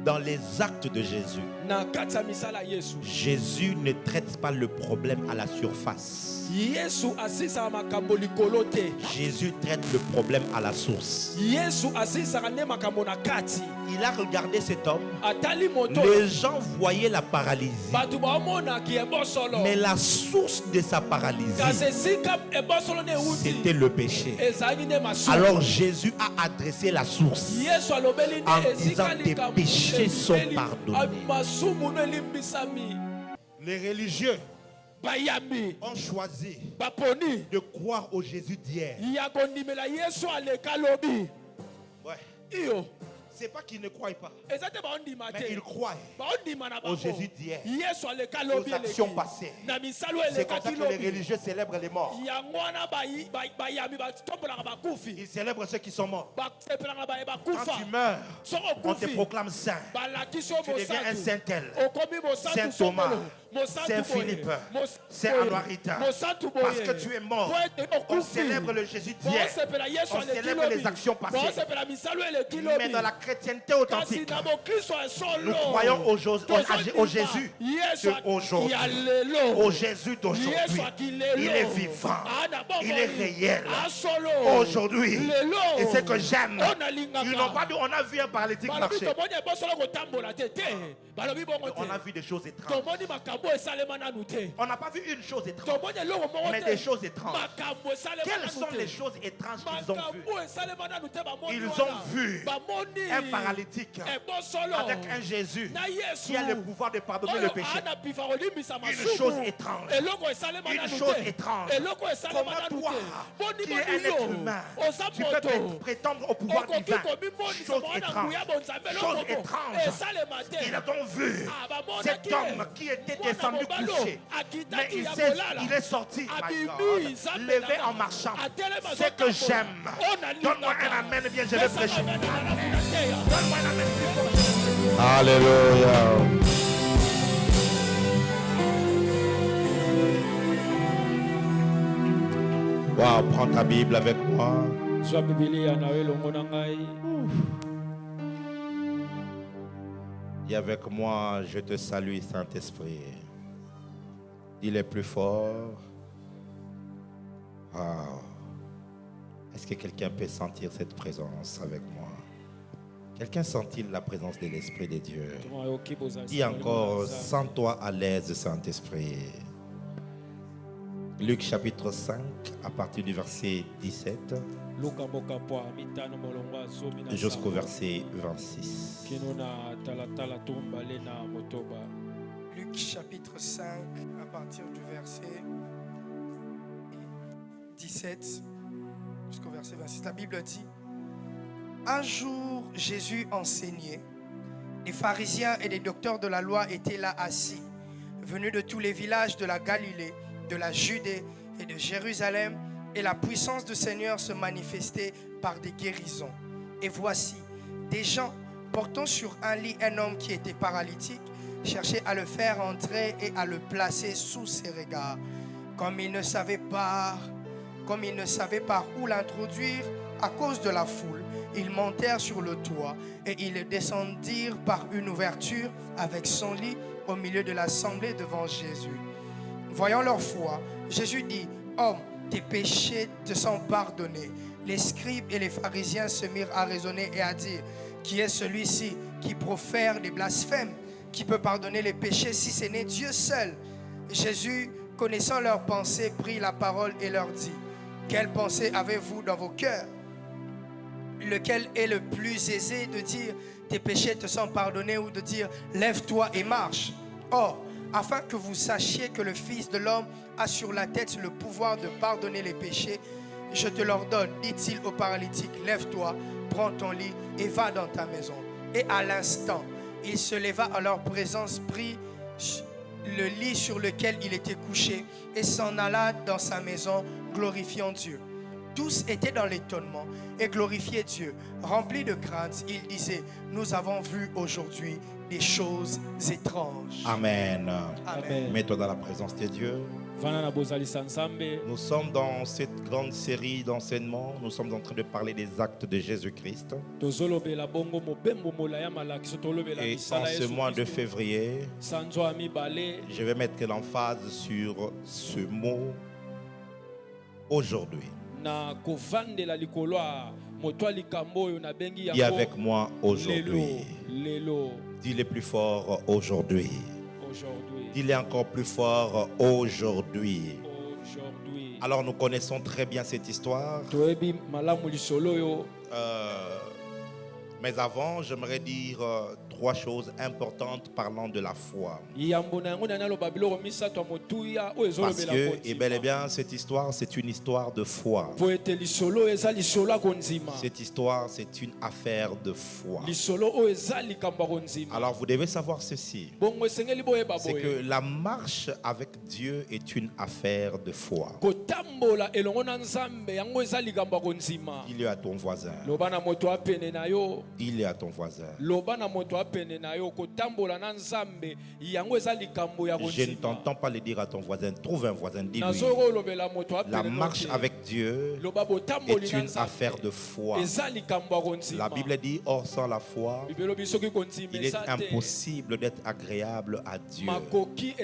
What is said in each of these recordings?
Dans les actes de Jésus, Jésus ne traite pas le problème à la surface. Jésus traite le problème à la source. Il a regardé cet homme. Les gens voyaient la paralysie, mais la source de sa paralysie, c'était le péché. Alors Jésus a adressé la source en disant: tes péchés sont pardonnés. Les religieux ont choisi de croire au Jésus d'hier. Ouais. C'est pas qu'ils ne croient pas, mais ils croient au Jésus d'hier, aux actions passées. C'est comme ça que les religieux célèbrent les morts. Ils célèbrent ceux qui sont morts. Quand tu meurs, on te proclame saint. Tu deviens un saint tel, saint Thomas, saint Philippe, saint Anuarita. Parce que tu es mort, on célèbre le Jésus d'hier, on célèbre les actions passées. Mais dans la chrétienté authentique, nous croyons au Jésus d'aujourd'hui, au Jésus d'aujourd'hui. Il est vivant, il est réel aujourd'hui. Et ce que j'aime, ils n'ont pas dit on a vu un paralytique marcher. On a vu des choses étranges. On n'a pas vu une chose étrange, mais des choses étranges. Quelles sont les choses étranges qu'ils ont vues? Ils ont vu un paralytique avec un Jésus qui a le pouvoir de pardonner le péché. Une chose étrange. Une chose étrange. Comment toi, qui es un être humain, tu peux prétendre au pouvoir divin? Chose étrange. Chose étrange. Ils ont vu cet homme qui était descendu couché, mais il est sorti, my God, levé en marchant. Ce que j'aime. Donne-moi un amen, bien je vais prêcher. Donne-moi un amen. Alléluia. Wow, prends ta Bible avec moi. Et avec moi, je te salue, Saint-Esprit. Il est plus fort. Wow. Est-ce que quelqu'un peut sentir cette présence avec moi? Quelqu'un sent-il la présence de l'Esprit de Dieu? Dis encore, sens-toi à l'aise, Saint-Esprit. Luc chapitre 5, à partir du verset 17 jusqu'au verset 26. Luc chapitre 5, à partir du verset 17 jusqu'au verset 26. La Bible dit: un jour, Jésus enseignait. Les pharisiens et les docteurs de la loi étaient là assis, venus de tous les villages de la Galilée, de la Judée et de Jérusalem, et la puissance du Seigneur se manifestait par des guérisons. Et voici, des gens portant sur un lit un homme qui était paralytique cherchaient à le faire entrer et à le placer sous ses regards. Comme ils ne savaient par où l'introduire à cause de la foule, ils montèrent sur le toit et ils le descendirent par une ouverture avec son lit au milieu de l'assemblée devant Jésus. Voyant leur foi, Jésus dit: homme, tes péchés te sont pardonnés. Les scribes et les pharisiens se mirent à raisonner et à dire: qui est celui-ci qui profère des blasphèmes? Qui peut pardonner les péchés si ce n'est Dieu seul? Jésus, connaissant leurs pensées, prit la parole et leur dit: quelle pensée avez-vous dans vos cœurs? Lequel est le plus aisé de dire tes péchés te sont pardonnés, ou de dire lève-toi et marche? Or, afin que vous sachiez que le Fils de l'homme a sur la tête le pouvoir de pardonner les péchés, je te l'ordonne, dit-il au paralytique, lève-toi, prends ton lit et va dans ta maison. Et à l'instant, il se leva à leur présence, prit le lit sur lequel il était couché et s'en alla dans sa maison, glorifiant Dieu. Tous étaient dans l'étonnement et glorifiaient Dieu. Remplis de crainte, ils disaient: nous avons vu aujourd'hui des choses étranges. Amen. Amen. Mets-toi dans la présence de Dieu. Nous sommes dans cette grande série d'enseignements. Nous sommes en train de parler des actes de Jésus-Christ. Et en ce mois de février, je vais mettre l'emphase sur ce mot aujourd'hui. Dis avec moi aujourd'hui. Dis-le plus fort aujourd'hui. Dis-le encore plus fort aujourd'hui. Alors nous connaissons très bien cette histoire. Mais avant, j'aimerais dire trois choses importantes parlant de la foi. Parce que, et bel et bien, cette histoire, c'est une histoire de foi. Cette histoire, c'est une affaire de foi. Alors, vous devez savoir ceci. C'est que la marche avec Dieu est une affaire de foi. Il est à ton voisin. Il est à ton voisin. Je ne t'entends pas le dire à ton voisin. Trouve un voisin, dis-lui. La marche avec Dieu est une affaire de foi. La Bible dit, or sans la foi, il est impossible d'être agréable à Dieu.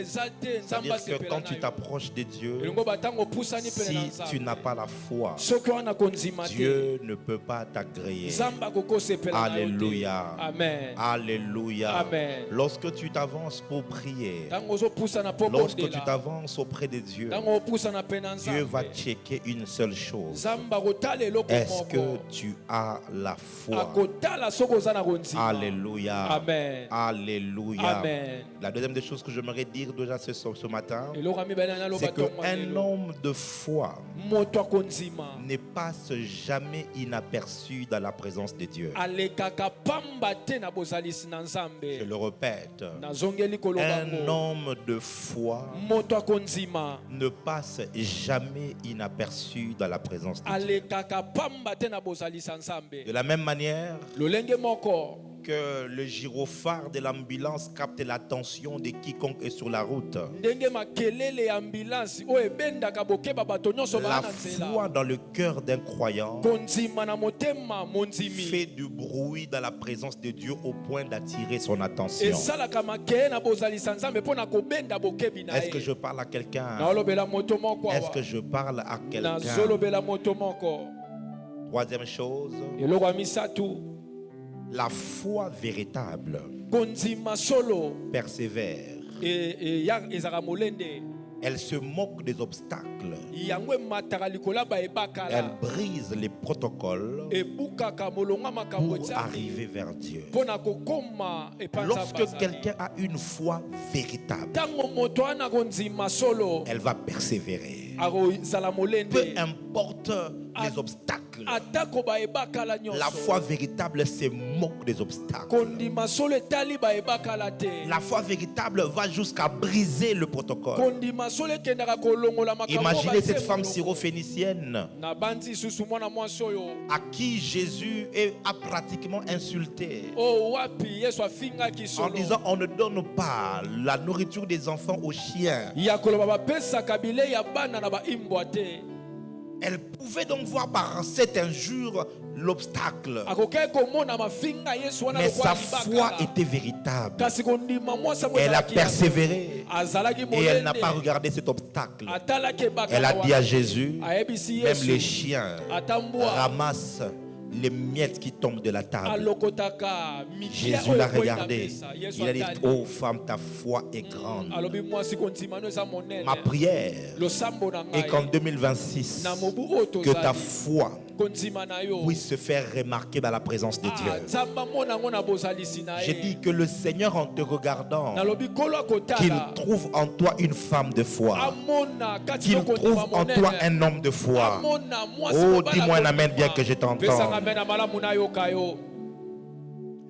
C'est-à-dire que quand tu t'approches de Dieu, si tu n'as pas la foi, Dieu ne peut pas t'agréer. Alléluia. Amen. Alléluia. Amen. Lorsque tu t'avances pour prier, lorsque tu t'avances auprès de Dieu, Dieu va checker une seule chose. Est-ce que tu as la foi? Alléluia. Amen. Alléluia. Amen. La deuxième des choses que j'aimerais dire déjà ce matin, c'est qu'un homme de foi ne passe jamais inaperçu dans la présence de Dieu. Je le répète, un homme de foi ne passe jamais inaperçu dans la présence de Dieu. De la même manière que le gyrophare de l'ambulance capte l'attention de quiconque est sur la route, la foi dans le cœur d'un croyant fait du bruit dans la présence de Dieu au point d'attirer son attention. Est-ce que je parle à quelqu'un? Est-ce que je parle à quelqu'un? Troisième chose, la foi véritable persévère. Elle se moque des obstacles. Elle brise les protocoles pour arriver vers Dieu. Lorsque quelqu'un a une foi véritable, elle va persévérer. Peu importe les obstacles, la foi véritable se moque des obstacles. La foi véritable va jusqu'à briser le protocole. Imaginez cette femme syrophénicienne à qui Jésus a pratiquement insulté en disant on ne donne pas la nourriture des enfants aux chiens. Elle pouvait donc voir par cette injure l'obstacle. Mais sa foi était véritable. Elle a persévéré et elle n'a pas regardé cet obstacle. Elle a dit à Jésus, même les chiens ramassent les miettes qui tombent de la table. Jésus l'a regardé. Il a dit, oh femme, ta foi est grande. Ma prière est qu'en 2026, que ta foi puisse se faire remarquer dans la présence de Dieu. J'ai dit que le Seigneur, en te regardant, qu'il trouve en toi une femme de foi, qu'il trouve en toi un homme de foi. Oh, dis-moi un amen bien que je t'entende.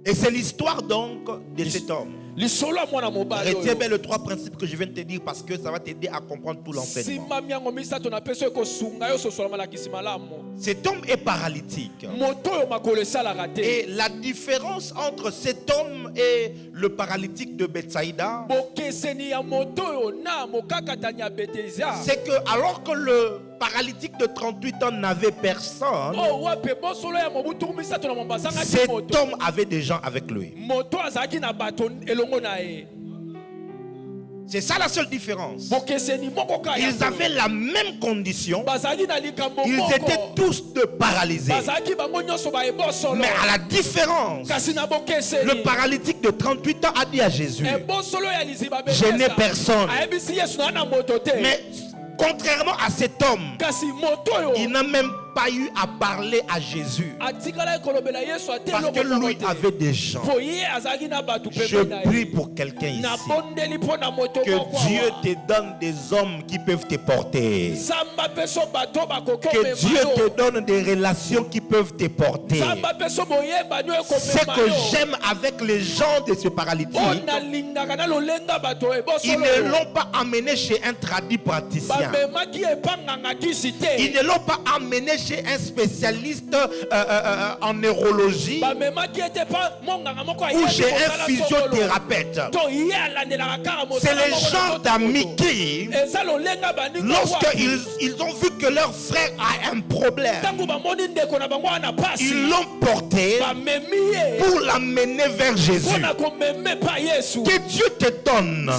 Et c'est l'histoire donc de cet homme. Retiens bien les 3 principes que je viens de te dire parce que ça va t'aider à comprendre tout l'enseignement. Cet homme est paralytique. Et la différence entre cet homme et le paralytique de Bethsaïda, c'est que alors que le paralytique de 38 ans n'avait personne, cet homme avait des gens avec lui. C'est ça la seule différence. Ils avaient la même condition. Ils étaient tous paralysés. Mais à la différence, le paralytique de 38 ans a dit à Jésus, je n'ai personne. Mais contrairement à cet homme, il n'a même pas eu à parler à Jésus parce que lui avait des gens. Je prie pour quelqu'un ici, que Dieu te donne des hommes qui peuvent te porter, que Dieu te donne des relations qui peuvent te porter. Ce que j'aime avec les gens de ce paralytique, ils ne l'ont pas amené chez un tradit praticien, ils ne l'ont pas amené chez un spécialiste en neurologie ou chez un physiothérapeute. C'est les gens d'amis qui, lorsqu'ils ont vu que leur frère a un problème, ils l'ont porté pour l'amener vers Jésus. Que Dieu te donne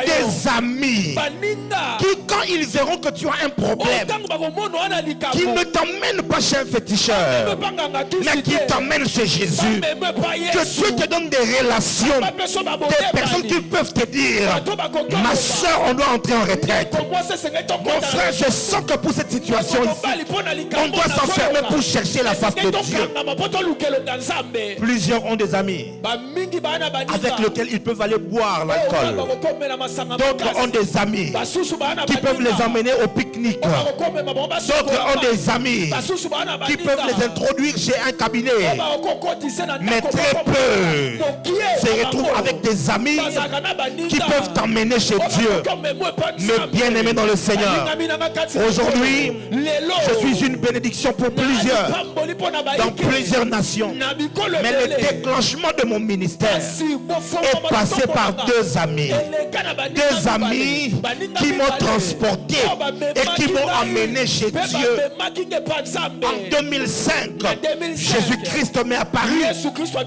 des amis qui, quand ils verront que tu as un problème, qui ne t'emmènent pas chez un féticheur, mais qui t'emmènent chez Jésus. Que Dieu te donne des relations, des personnes qui peuvent te dire, ma soeur, on doit entrer en retraite. Mon frère, je sens que pour cette situation ici, on doit s'enfermer pour chercher la face de Dieu. Plusieurs ont des amis avec lesquels ils peuvent aller boire l'alcool. D'autres ont des amis qui peuvent les emmener au pique-nique. D'autres ont des amis qui peuvent les introduire chez un cabinet. Mais très peu se retrouvent avec des amis qui peuvent t'emmener chez Dieu. Mais bien aimé dans le Seigneur, aujourd'hui, je suis une bénédiction pour plusieurs, dans plusieurs nations. Mais le déclenchement de mon ministère est passé par 2 amis. 2 amis qui m'ont transporté et qui m'ont amené chez Dieu. En 2005, Jésus-Christ m'est apparu,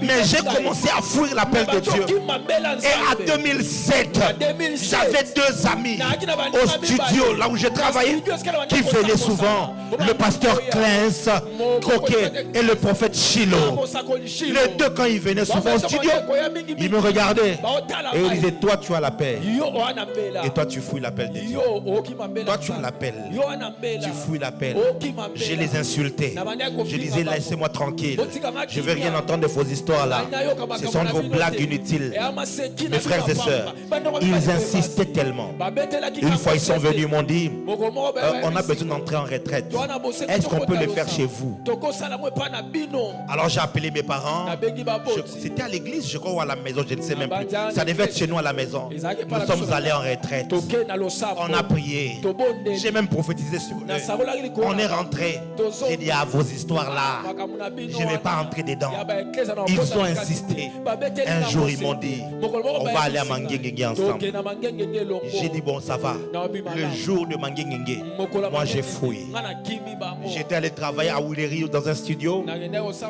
mais j'ai commencé à fuir l'appel de Dieu. Et à 2007, j'avais 2 amis au studio, là où je travaillais, qui venaient souvent, le pasteur Clens Croquet et le prophète Shiloh. Les 2, quand ils venaient souvent au studio, ils me regardaient et ils disaient, toi tu as l'appel et toi tu fouilles l'appel de Dieu. Toi tu l'appelles, tu fouilles l'appel. Je les insultais. Je disais, laissez-moi tranquille. Je ne veux rien entendre de vos histoires là. Ce sont vos blagues inutiles. Mes frères et sœurs, ils insistaient tellement. Une fois ils sont venus, ils m'ont dit, on a besoin d'entrer en retraite. Est-ce qu'on peut le faire chez vous? Alors j'ai appelé mes parents. C'était à l'église, je crois, ou à la maison, je ne sais même plus. Ça devait être chez nous à la maison. Nous sommes allés en retraite. On a prié. J'ai même prophétisé sur eux. On est rentré. J'ai dit, à vos histoires là, je ne vais pas entrer dedans. Ils ont insisté. Un jour ils m'ont dit, on va aller à Manguengenge ensemble. J'ai dit, bon, ça va. Le jour de Manguengenge, moi j'ai fouillé. J'étais allé travailler à Willery dans un studio.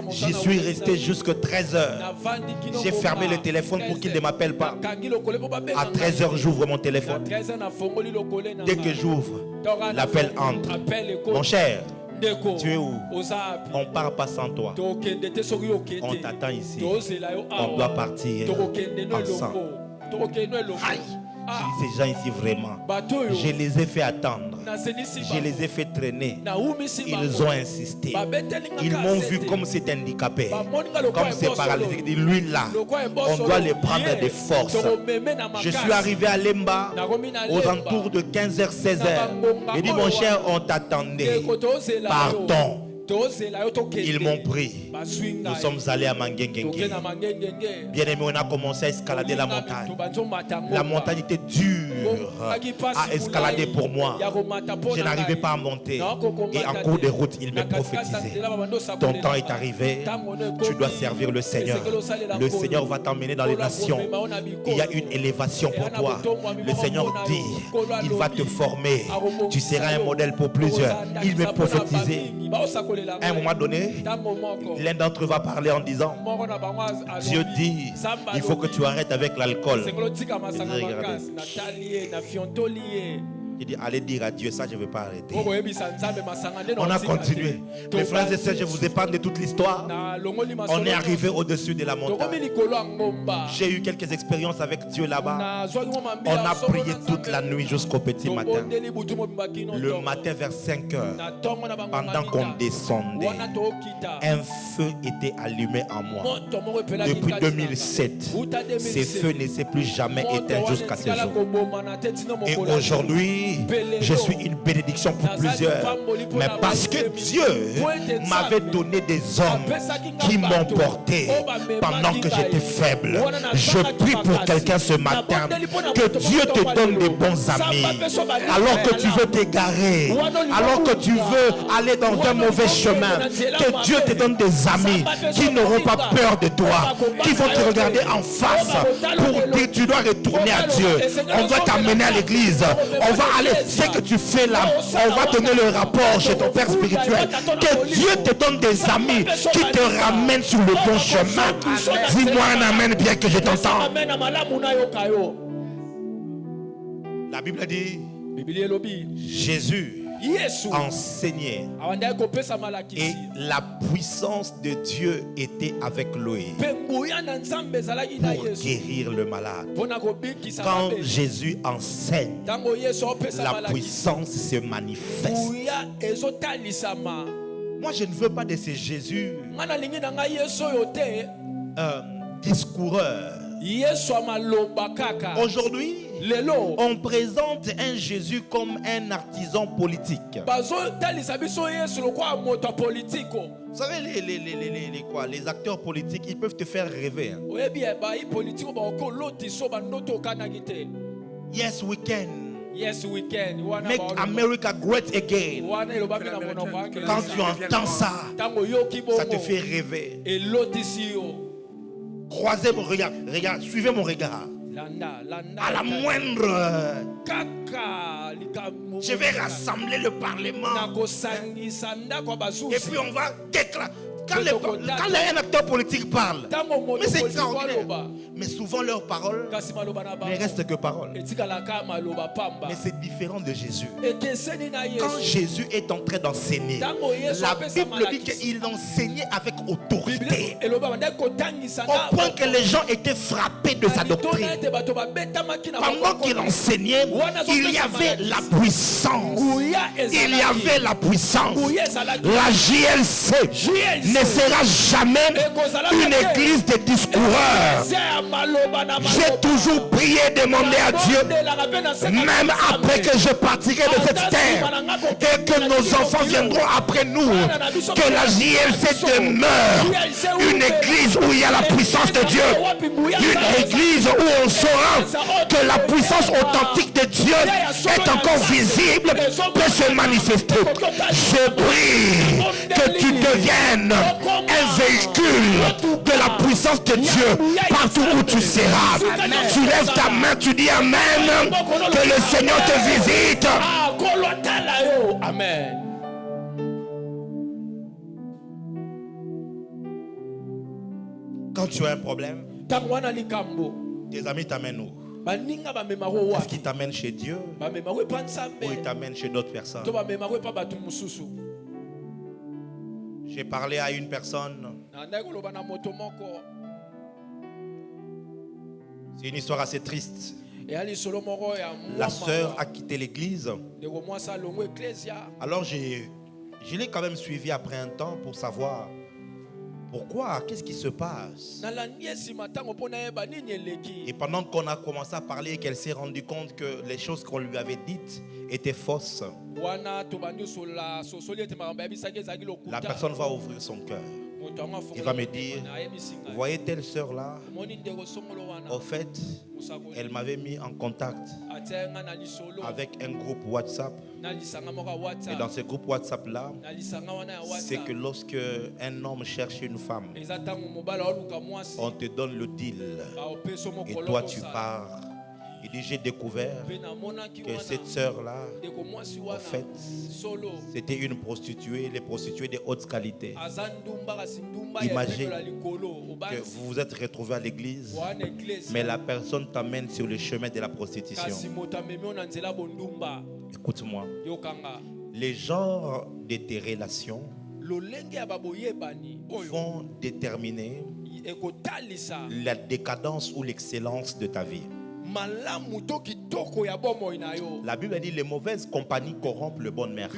J'y suis resté jusqu'à 13h. J'ai fermé le téléphone pour qu'il ne m'appelle pas. À 13h, j'ouvre mon téléphone. Dès que j'ouvre, l'appel entre. Mon cher, tu es où? On part pas sans toi. On t'attend ici. On doit partir ensemble. Aïe. Ces gens ici vraiment, je les ai fait attendre, je les ai fait traîner. Ils ont insisté. Ils m'ont vu comme cet handicapé, comme c'est paralysé. Lui là, on doit les prendre de force. Je suis arrivé à Lemba aux alentours de 15h, 16h. J'ai dit, mon cher, on t'attendait. Partons. Ils m'ont pris. Nous sommes allés à Mangengengue. Bien aimé, on a commencé à escalader la montagne. La montagne était dure à escalader pour moi. Je n'arrivais pas à monter. Et en cours de route, il m'a prophétisé. Ton temps est arrivé. Tu dois servir le Seigneur. Le Seigneur va t'emmener dans les nations. Il y a une élévation pour toi. Le Seigneur dit, il va te former. Tu seras un modèle pour plusieurs. Il m'a prophétisé. À un moment donné, l'un d'entre eux va parler en disant, Dieu dit, il faut que tu arrêtes avec l'alcool. Il dit, allez dire à Dieu, ça je ne veux pas arrêter. On a continué. Mes frères et sœurs, je vous épargne de toute l'histoire. On est arrivé au-dessus de la montagne. J'ai eu quelques expériences avec Dieu là-bas. On a prié toute la nuit jusqu'au petit matin. Le matin vers 5 heures, pendant qu'on descendait, un feu était allumé en moi. Depuis 2007, ces feux ne s'est plus jamais éteint jusqu'à ce jour. Et aujourd'hui, je suis une bénédiction pour plusieurs. Mais parce que Dieu m'avait donné des hommes qui m'ont porté pendant que j'étais faible. Je prie pour quelqu'un ce matin, que Dieu te donne des bons amis. Alors que tu veux t'égarer, alors que tu veux aller dans un mauvais chemin, que Dieu te donne des amis qui n'auront pas peur de toi, qui vont te regarder en face pour dire tu dois retourner à Dieu. On va t'amener à l'église. On va aller, ce que tu fais là, on va donner le rapport chez ton père spirituel. Que Dieu te donne des amis qui te ramènent sur le bon chemin. Dis-moi un amen bien que je t'entends. La Bible dit, Jésus enseignait et la puissance de Dieu était avec lui pour guérir le malade. Quand Jésus enseigne, la puissance se manifeste. Moi, je ne veux pas de ces Jésus discoureur. Aujourd'hui, on présente un Jésus comme un artisan politique. Vous savez, les acteurs politiques, ils peuvent te faire rêver. Yes, we can. Yes, we can. Make America great again. Quand tu entends ça, ça te fait rêver. Croisez mon regard, suivez mon regard. À la moindre, je vais rassembler le Parlement. Et puis on va déclarer. Quand un acteur politique parle, mais c'est extraordinaire. Mais souvent leurs paroles ne restent que paroles. Mais c'est différent de Jésus. Quand Jésus est en train d'enseigner, la Bible dit qu'il enseignait avec autorité. Au point que les gens étaient frappés de sa doctrine. Pendant qu'il enseignait, il y avait la puissance. Il y avait la puissance. La JLC ne sera jamais une église de discoureurs. J'ai toujours prié, demandé à Dieu, même après que je partirai de cette terre et que nos enfants viendront après nous, que la JLC demeure une église où il y a la puissance de Dieu, une église où on saura que la puissance authentique de Dieu est encore visible, peut se manifester. Je prie que tu deviennes un véhicule de la puissance de Dieu partout où tu seras. Tu lèves ta main, tu dis Amen, que le Seigneur te visite. Amen. Quand tu as un problème, tes amis t'amènent où? Est-ce qu'ils t'amènent chez Dieu ou ils t'amènent chez d'autres personnes? J'ai parlé à une personne. C'est une histoire assez triste. La sœur a quitté l'église. Alors je l'ai quand même suivi après un temps pour savoir Pourquoi? Qu'est-ce qui se passe? Et pendant qu'on a commencé à parler, qu'elle s'est rendue compte que les choses qu'on lui avait dites étaient fausses, la personne va ouvrir son cœur. Il va me dire, vous voyez telle sœur là, au fait, elle m'avait mis en contact avec un groupe WhatsApp. Et dans ce groupe WhatsApp là, c'est que lorsque un homme cherche une femme, on te donne le deal et toi tu pars. Il dit, j'ai découvert que cette sœur-là, en fait, c'était une prostituée, les prostituées de haute qualité. Imagine que vous vous êtes retrouvé à l'église, mais la personne t'amène sur le chemin de la prostitution. Écoute-moi, les genres de tes relations vont déterminer la décadence ou l'excellence de ta vie. La Bible dit les mauvaises compagnies corrompent le bon mœurs.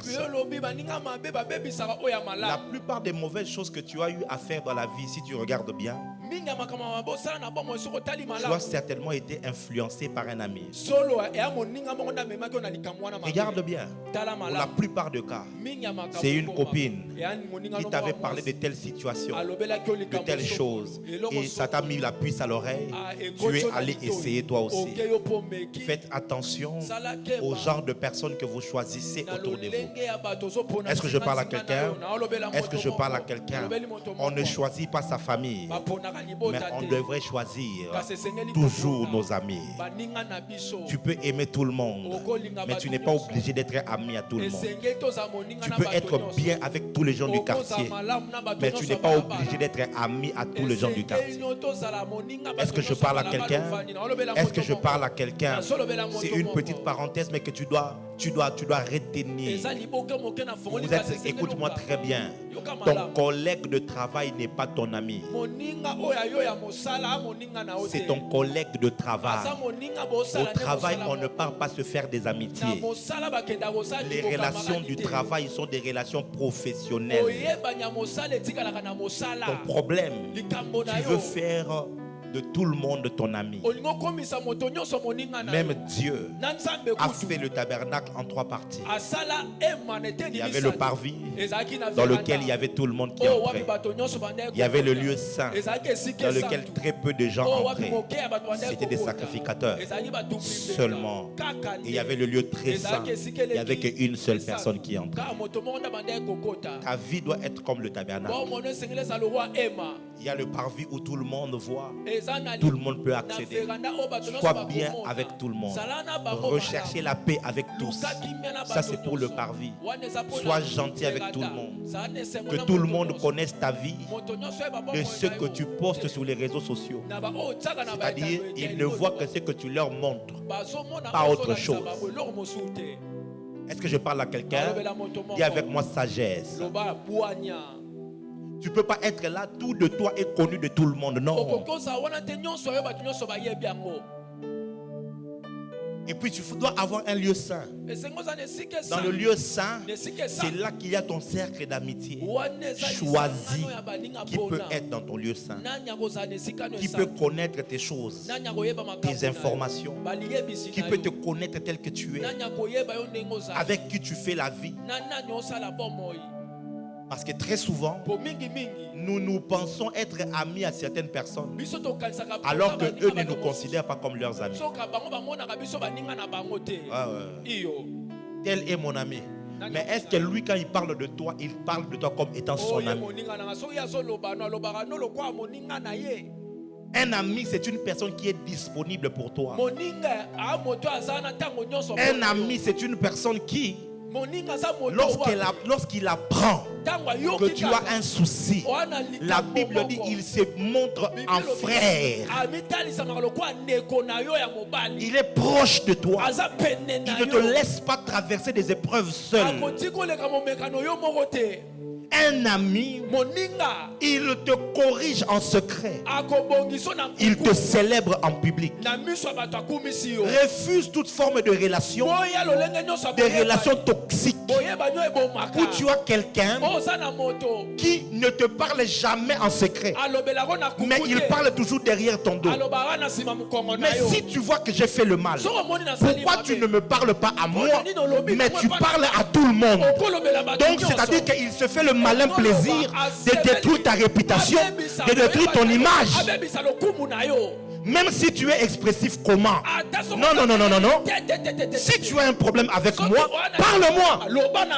La plupart des mauvaises choses que tu as eu à faire dans la vie, si tu regardes bien, tu as certainement été influencé par un ami. Regarde bien. Pour la plupart des cas, c'est une copine qui t'avait parlé de telle situation, de telle chose, et ça t'a mis la puce à l'oreille. Tu es allé essayer toi aussi. Faites attention au genre de personnes que vous choisissez autour de vous. Est-ce que je parle à quelqu'un? Est-ce que je parle à quelqu'un? On ne choisit pas sa famille, mais on devrait choisir toujours nos amis. Tu peux aimer tout le monde, mais tu n'es pas obligé d'être ami à tout le monde. Tu peux être bien avec tous les gens du quartier, mais tu n'es pas obligé d'être ami à tous les gens du quartier. Est-ce que je parle à quelqu'un? Est-ce que je parle à quelqu'un? C'est une petite parenthèse, mais que tu dois retenir. Vous êtes, écoute-moi très bien. Ton collègue de travail n'est pas ton ami. C'est ton collègue de travail. Au travail, on ne part pas se faire des amitiés. Les relations du travail sont des relations professionnelles. Ton problème, tu veux faire de tout le monde ton ami. Même Dieu a fait le tabernacle en 3 parties. Il y avait le parvis dans lequel il y avait tout le monde qui entrait. Il y avait le lieu saint dans lequel très peu de gens entraient. C'était des sacrificateurs seulement. Et il y avait le lieu très saint. Il n'y avait qu'une seule personne qui entrait. Ta vie doit être comme le tabernacle. Il y a le parvis où tout le monde voit. Tout le monde peut accéder. Sois bien avec tout le monde. Recherchez la paix avec tous. Ça, c'est pour le parvis. Sois gentil avec tout le monde. Que tout le monde connaisse ta vie de ce que tu postes sur les réseaux sociaux. C'est-à-dire, ils ne voient que ce que tu leur montres, pas autre chose. Est-ce que je parle à quelqu'un? Dis avec moi sagesse. Tu ne peux pas être là, tout de toi est connu de tout le monde. Non. Et puis tu dois avoir un lieu saint. Dans le lieu saint, c'est là qu'il y a ton cercle d'amitié choisi qui peut être dans ton lieu saint, qui peut connaître tes choses, tes informations, qui peut te connaître tel que tu es, avec qui tu fais la vie. Parce que très souvent, nous pensons être amis à certaines personnes, alors qu'eux ne nous considèrent pas comme leurs amis. Tel est mon ami. Mais est-ce que lui, quand il parle de toi, il parle de toi comme étant son ami? Un ami, c'est une personne qui est disponible pour toi. Un ami, c'est une personne qui, lorsqu'il apprend que tu as un souci, la Bible dit il se montre en frère. Il est proche de toi. Il ne te laisse pas traverser des épreuves seul. Un ami, il te corrige en secret. Il te célèbre en public. Refuse toute forme de relation, des relations toxiques, où tu as quelqu'un qui ne te parle jamais en secret, mais il parle toujours derrière ton dos. Mais si tu vois que j'ai fait le mal, pourquoi tu ne me parles pas à moi, mais tu parles à tout le monde? Donc c'est-à-dire qu'il se fait le malin plaisir de détruire ta réputation, de détruire ton image. Même si tu es expressif, comment? Non. Si tu as un problème avec moi, parle-moi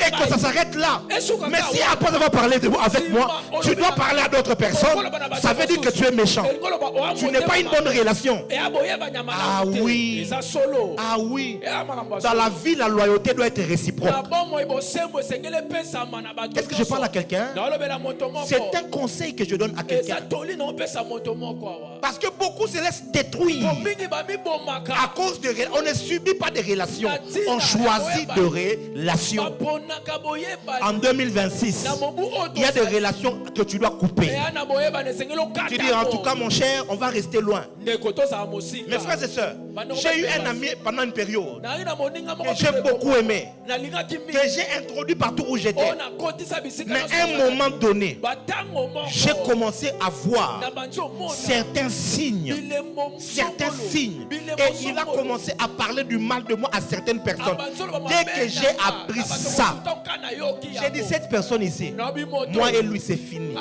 et que ça s'arrête là. Mais si après avoir parlé avec moi, tu dois parler à d'autres personnes, ça veut dire que tu es méchant. Tu n'es pas une bonne relation. Ah oui. Ah oui. Dans la vie, la loyauté doit être réciproque. Est-ce que je parle à quelqu'un? C'est un conseil que je donne à quelqu'un. Parce que beaucoup se laissent détruire à cause de... On ne subit pas de relations, on choisit de relations. En 2026, il y a des relations que tu dois couper. Tu dis en tout cas mon cher, on va rester loin. Mes frères et sœurs, j'ai eu un ami pendant une période que j'ai beaucoup aimé, que j'ai introduit partout où j'étais. Mais à un moment donné, j'ai commencé à voir certains signes. Et il a commencé à parler du mal de moi à certaines personnes. Dès que j'ai appris ça, j'ai dit, cette personne ici, moi et lui c'est fini.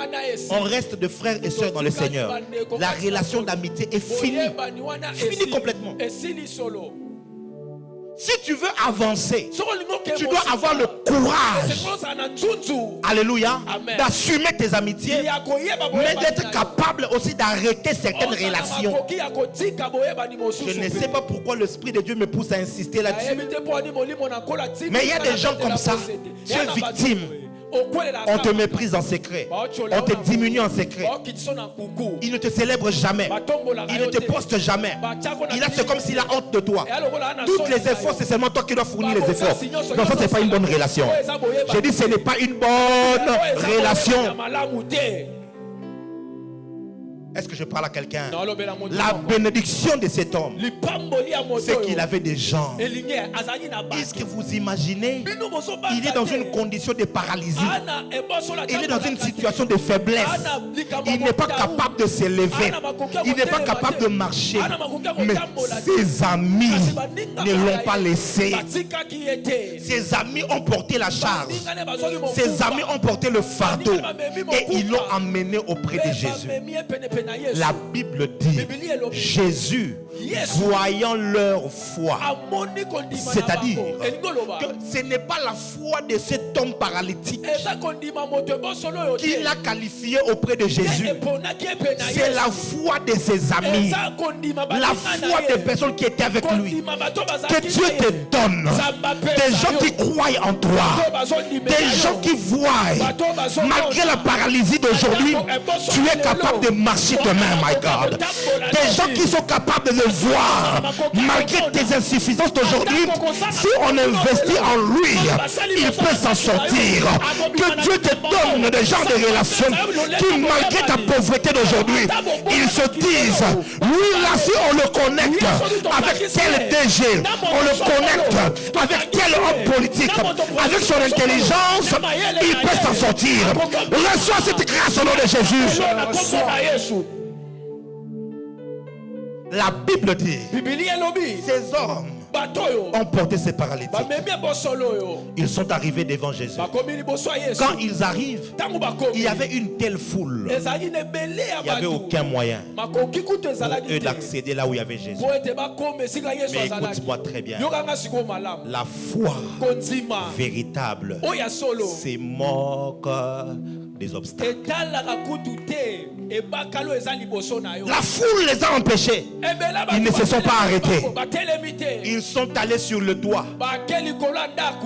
On reste de frères et sœurs dans le Seigneur. La relation d'amitié est finie. Finie complètement. Si tu veux avancer, tu dois avoir le courage, alléluia, d'assumer tes amitiés, mais d'être capable aussi d'arrêter certaines relations. Je ne sais pas pourquoi l'Esprit de Dieu me pousse à insister là-dessus. Mais il y a des gens comme ça, tu es victime. On te méprise en secret, on te diminue en secret. Il ne te célèbre jamais, il ne te poste jamais. C'est comme s'il a honte de toi. Toutes les efforts, c'est seulement toi qui dois fournir les efforts. Donc ça, c'est pas une bonne relation. J'ai dit, ce n'est pas une bonne relation. Est-ce que je parle à quelqu'un? La bénédiction de cet homme, c'est qu'il avait des gens. Est-ce que vous imaginez? Il est dans une condition de paralysie. Il est dans une situation de faiblesse. Il n'est pas capable de s'élever. Il n'est pas capable de marcher. Mais ses amis ne l'ont pas laissé. Ses amis ont porté la charge. Ses amis ont porté le fardeau. Et ils l'ont emmené auprès de Jésus. La Bible dit, Jésus, voyant leur foi, c'est-à-dire que ce n'est pas la foi de cet homme paralytique qu'il a qualifié auprès de Jésus, c'est la foi de ses amis, la foi des personnes qui étaient avec lui. Que Dieu te donne des gens qui croient en toi, des gens qui voient, malgré la paralysie d'aujourd'hui, tu es capable de marcher demain, my God. Des gens qui sont capables de le voir, malgré tes insuffisances d'aujourd'hui. Si on investit en lui, il peut s'en sortir. Que Dieu te donne des gens de relations qui, malgré ta pauvreté d'aujourd'hui, ils se disent, oui, là, si on le connecte avec tel DG, on le connecte avec tel homme politique, avec son intelligence, il peut s'en sortir. Reçois cette grâce au nom de Jésus. La Bible dit, ces hommes ont porté ces paralytiques. Ils sont arrivés devant Jésus. Quand ils arrivent, il y avait une telle foule. Il n'y avait aucun moyen pour eux d'accéder là où il y avait Jésus. Mais écoute-moi très bien. La foi véritable se moque des obstacles. La foule les a empêchés. Ils ne se sont pas arrêtés. Ils sont allés sur le toit.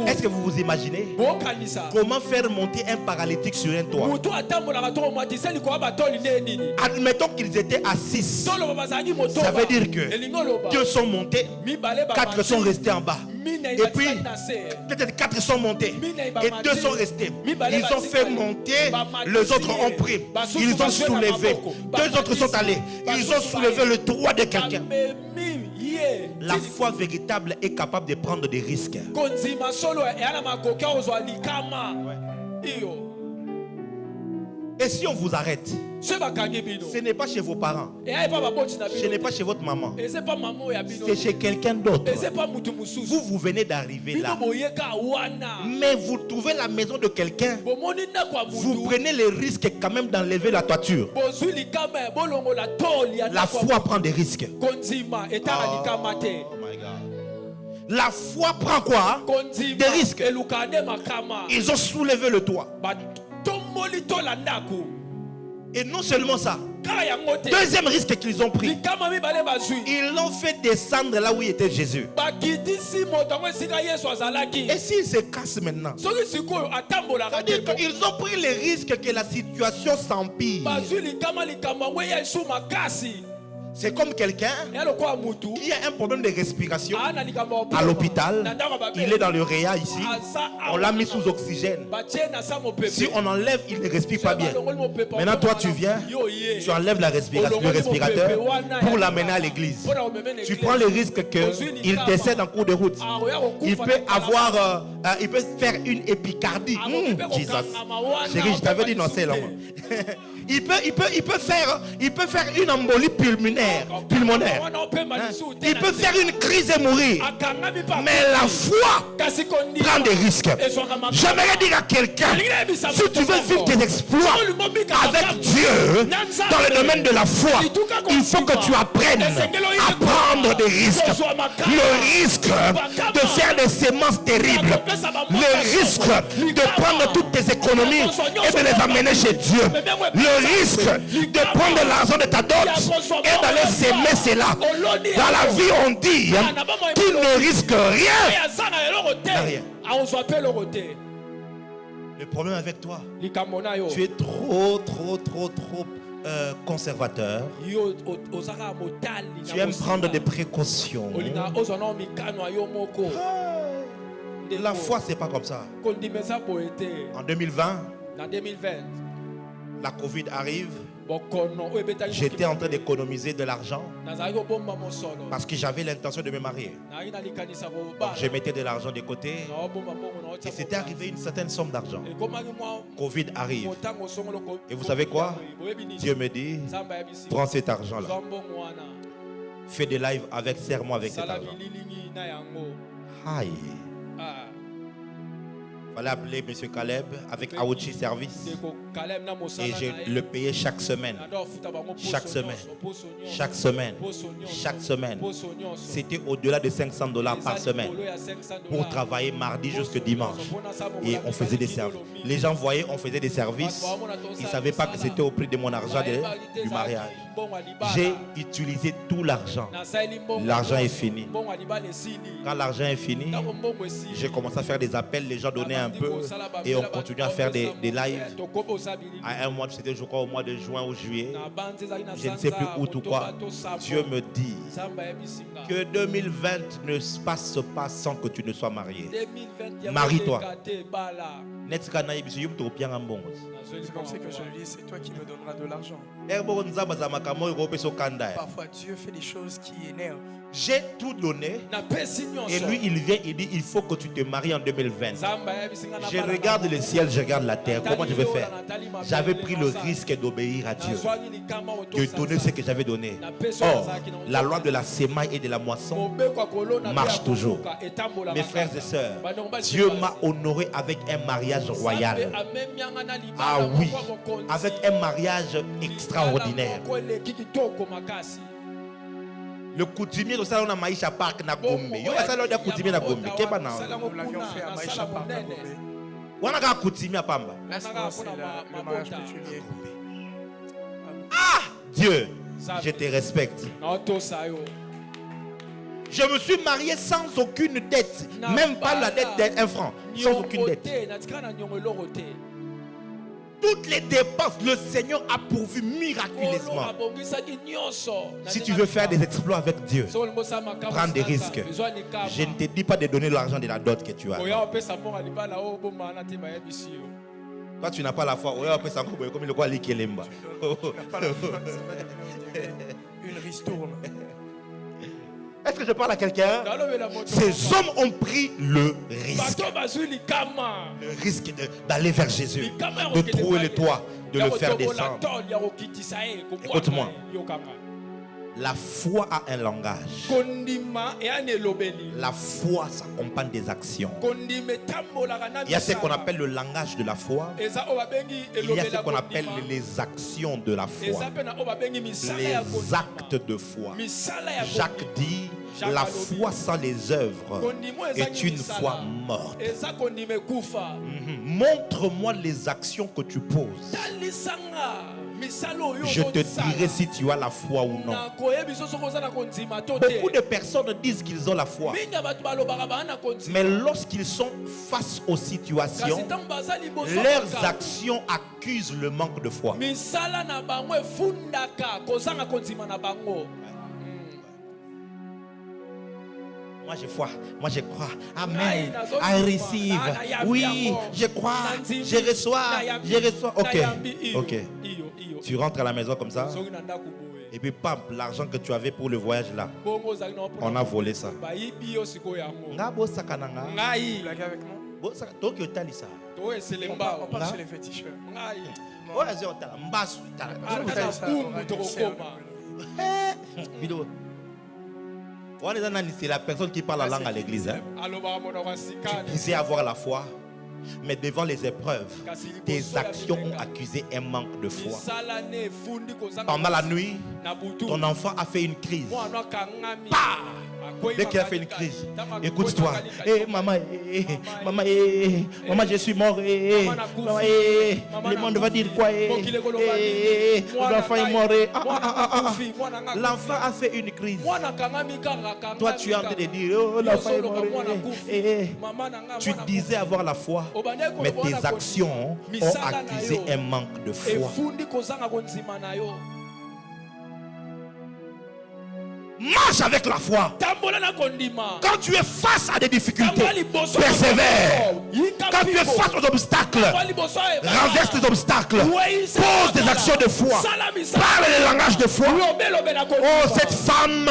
Est-ce que vous vous imaginez comment faire monter un paralytique sur un toit? Admettons qu'ils étaient à 6. Ça veut dire que 2 sont montés, 4 sont restés en bas. Et puis, peut-être 4 sont montés. Et 2 sont restés. Ils ont fait monter, les autres ont pris. Ils ont soulevé. 2 autres sont allés. Ils ont soulevé le droit de quelqu'un. La foi véritable est capable de prendre des risques. Et si on vous arrête, ce n'est pas chez vos parents, ce n'est pas chez votre maman, c'est chez quelqu'un d'autre. Vous venez d'arriver là, mais vous trouvez la maison de quelqu'un, vous prenez le risque quand même d'enlever la toiture. La foi prend des risques. Oh my God. La foi prend quoi? Des risques. Ils ont soulevé le toit. Et non seulement ça, deuxième risque qu'ils ont pris, ils l'ont fait descendre là où était Jésus. Et s'il se casse maintenant, c'est-à-dire qu'ils ont pris le risque que la situation s'empire. C'est comme quelqu'un qui a un problème de respiration à l'hôpital. Il est dans le réa ici. On l'a mis sous oxygène. Si on enlève, il ne respire pas bien. Maintenant, toi, tu viens, tu enlèves le respirateur pour l'amener à l'église. Tu prends le risque qu'il décède en cours de route. Il peut avoir, il peut faire une épicardie. Jesus. Chérie, je t'avais dit non, c'est long. Il peut faire une embolie pulmonaire. Il peut faire une crise et mourir. Mais la foi prend des risques. J'aimerais dire à quelqu'un, si tu veux vivre tes exploits avec Dieu dans le domaine de la foi, il faut que tu apprennes à prendre des risques. Le risque de faire des semences terribles, le risque de prendre toutes tes économies et de les amener chez Dieu, le risque de prendre l'argent de ta dot et d'aller s'aimer cela. Dans la vie, on dit qu'il ne risque rien. Rien. Le problème avec toi, tu es trop conservateur. Tu aimes prendre des précautions. La foi, c'est pas comme ça. En 2020, la Covid arrive. J'étais en train d'économiser de l'argent parce que j'avais l'intention de me marier. Donc je mettais de l'argent de côté et c'était arrivé une certaine somme d'argent. Covid arrive. Et vous savez quoi? Dieu me dit, prends cet argent-là. Fais des lives avec, serre-moi avec cet argent. Aïe. Il fallait appeler M. Caleb avec Aouchi Service. Et je le payais chaque semaine. Chaque semaine. Chaque semaine. Chaque semaine. C'était au-delà de $500 par semaine. Pour travailler mardi jusqu'à dimanche. Et on faisait des services. Les gens voyaient, on faisait des services. Ils ne savaient pas que c'était au prix de mon argent du mariage. J'ai utilisé tout l'argent. L'argent est fini. Quand l'argent est fini, j'ai commencé à faire des appels. Les gens donnaient un peu et on continue à faire des lives. À un mois, c'était je crois au mois de juin ou juillet, je ne sais plus où ou quoi. Dieu me dit que 2020 ne se passe pas sans que tu ne sois marié. Marie-toi. C'est comme ça que je le dis, c'est toi qui me donneras de l'argent. Parfois Dieu fait des choses qui énervent. J'ai tout donné et lui il vient, il dit il faut que tu te maries en 2020. Je regarde le ciel, je regarde la terre. Comment je vais faire? J'avais pris le risque d'obéir à Dieu, de donner ce que j'avais donné. Or, la loi de la semaille et de la moisson marche toujours. Mes frères et sœurs, Dieu m'a honoré avec un mariage royal. Ah oui, avec un mariage extraordinaire. Le coutumier de ça on a Maïcha Park na Gombe. Yo ça là coutumier na Gombe. Keba na. Nous l'avions fait à Maïcha Park na Gombe. On a un coutumier à Pamba. Le mariage coutumier. Ah Dieu, je te respecte. Je me suis marié sans aucune dette, même pas la dette d'un franc, sans aucune dette. Toutes les dépenses, le Seigneur a pourvu miraculeusement. Si tu veux faire des exploits avec Dieu, prends des risques. Je ne te dis pas de donner l'argent de la dot que tu as. Toi, tu n'as pas la foi. Comme le quoi Likelemba. Une ristourne. Est-ce que je parle à quelqu'un? Ces hommes ont pris le risque. Le risque d'aller vers Jésus, de trouver le toit, de le faire descendre. Écoute-moi. La foi a un langage. La foi s'accompagne des actions. Il y a ce qu'on appelle le langage de la foi. Il y a ce qu'on appelle les actions de la foi. Les actes de foi. Jacques dit, la foi sans les œuvres est une foi morte. Montre-moi les actions que tu poses. Je te dirai si tu as la foi ou non. Beaucoup de personnes disent qu'ils ont la foi, mais lorsqu'ils sont face aux situations, leurs actions accusent le manque de foi. Moi j'ai foi, moi je crois. Amen. I receive. Oui, je crois, je reçois. Ok. Tu rentres à la maison comme ça. Et puis pam, l'argent que tu avais pour le voyage là, on a volé ça. Nga bo sakananga. Blague avec moi. Donc tu as ça. On part chez les féticheurs. C'est la personne qui parle la langue à l'église. Tu disais avoir la foi, mais devant les épreuves, tes actions ont accusé un manque de foi. Pendant la nuit, ton enfant a fait une crise. Dès qu'il a fait une crise, écoute-toi. Maman, je suis mort. Le monde va dire quoi? L'enfant est mort. L'enfant a fait une crise. Toi, tu es en train de dire, oh, l'enfant est mort. Tu disais avoir la foi, mais tes actions ont accusé un manque de foi. Marche avec la foi. Quand tu es face à des difficultés, persévère. Quand tu es face aux obstacles, renverse les obstacles. Pose des actions de foi. Parle le langage de foi. Oh, cette femme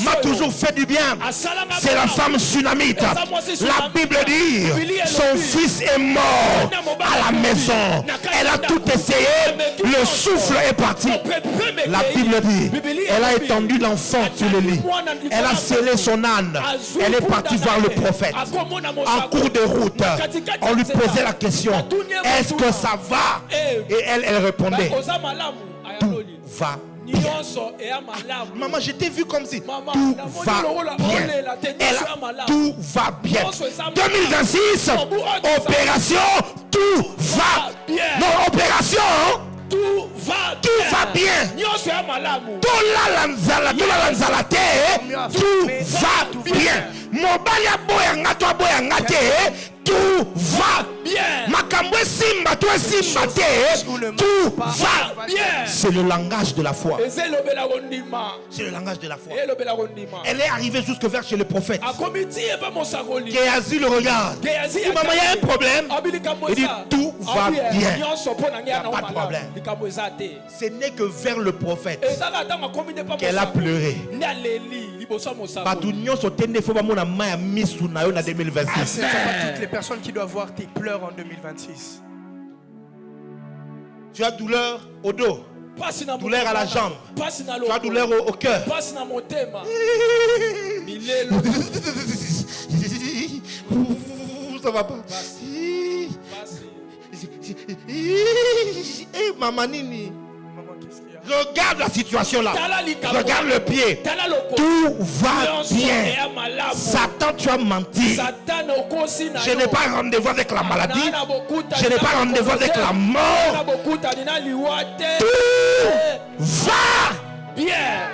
m'a toujours fait du bien. C'est la femme tsunamite. La Bible dit, son fils est mort à la maison. Elle a tout essayé. Le souffle est parti. La Bible dit, elle a étendu l'enfant sur le lit. Elle a scellé son âne. Elle est partie voir le prophète. En cours de route, on lui posait la question, est-ce que ça va? Et elle répondait, tout va bien. Maman, je t'ai vu comme si tout va bien. Tout va bien. 2026, opération, tout va bien. Non, opération, tout va bien. Tout va bien. Mobalia boyanga toi boyanga te. Tout va bien. Makambwe simba toi simba te. Tout va bien. C'est le langage de la foi. C'est le langage de la foi. Elle est arrivée jusque vers chez le prophète. Géasi le regarde. Maman, il y a un problème. Il dit tout va bien. Il n'y a pas de problème. Ce n'est que vers le prophète qu'elle a pleuré. C'est pas toutes les personnes qui doivent voir tes pleurs en 2026. Tu as douleur au dos, douleur à la jambe, tu as douleur au cœur. Ça va pas. Maman Nini. Regarde la situation là. Regarde le pied. Tout va bien. Satan, tu as menti. Je n'ai pas rendez-vous avec la maladie. Je n'ai pas rendez-vous avec la mort. Tout va bien.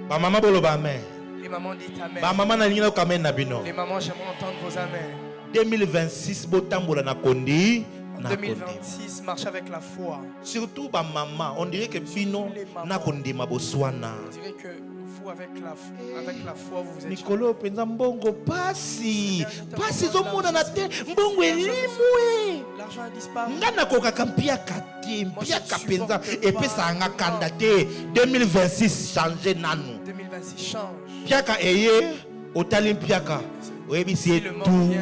Ma maman bolo ba amen. Les mamans disent amen. Ma maman na nina kamen na bino. Les mamans, j'aimerais entendre vos amens. 2026 botambola na kondi. 2026 marche avec la foi. Surtout ba maman, on dirait que bino na kondi maboswana. On dirait que vous avec la foi vous êtes Nicolo penza mbongo pasi zomona na te mbongo elimwe. L'argent a disparu. Ngana koka kampiaka te mpiaka penza epesa anga kanda te. 2026 changer nanu. 2026 change. Piaka eye otali mpiaka. Oyebi si tout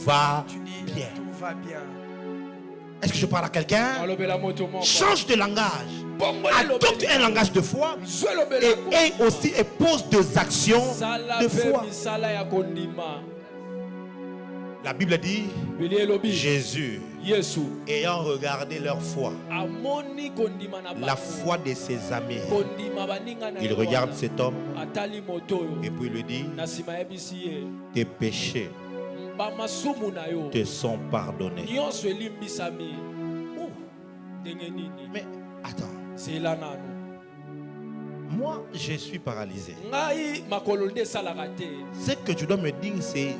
va bien. Tout va bien. Est-ce que je parle à quelqu'un? Change de langage. Adopte un langage de foi et aussi pose des actions de foi. La Bible dit Jésus, ayant regardé leur foi, la foi de ses amis, il regarde cet homme et puis il lui dit, tes péchés te sont pardonnés. Mais attends, moi je suis paralysé. Ce que tu dois me dire, c'est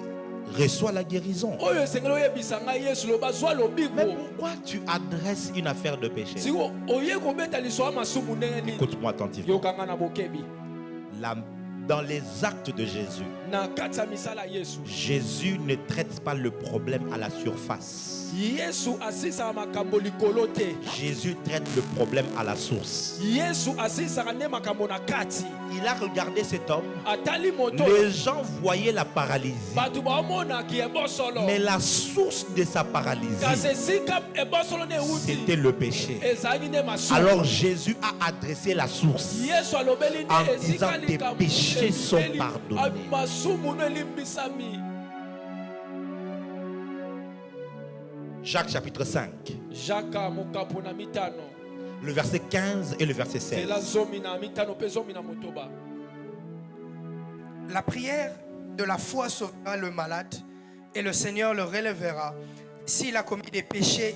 reçois la guérison. Mais pourquoi tu adresses une affaire de péché? Écoute-moi attentivement. Dans les actes de Jésus, Jésus ne traite pas le problème à la surface. Jésus traite le problème à la source. Il a regardé cet homme. Les gens voyaient la paralysie. Mais la source de sa paralysie, c'était le péché. Alors Jésus a adressé la source en disant tes péchés sont pardonnés. Jacques chapitre 5. Le verset 15 et le verset 16. La prière de la foi sauvera le malade et le Seigneur le relèvera. S'il a commis des péchés,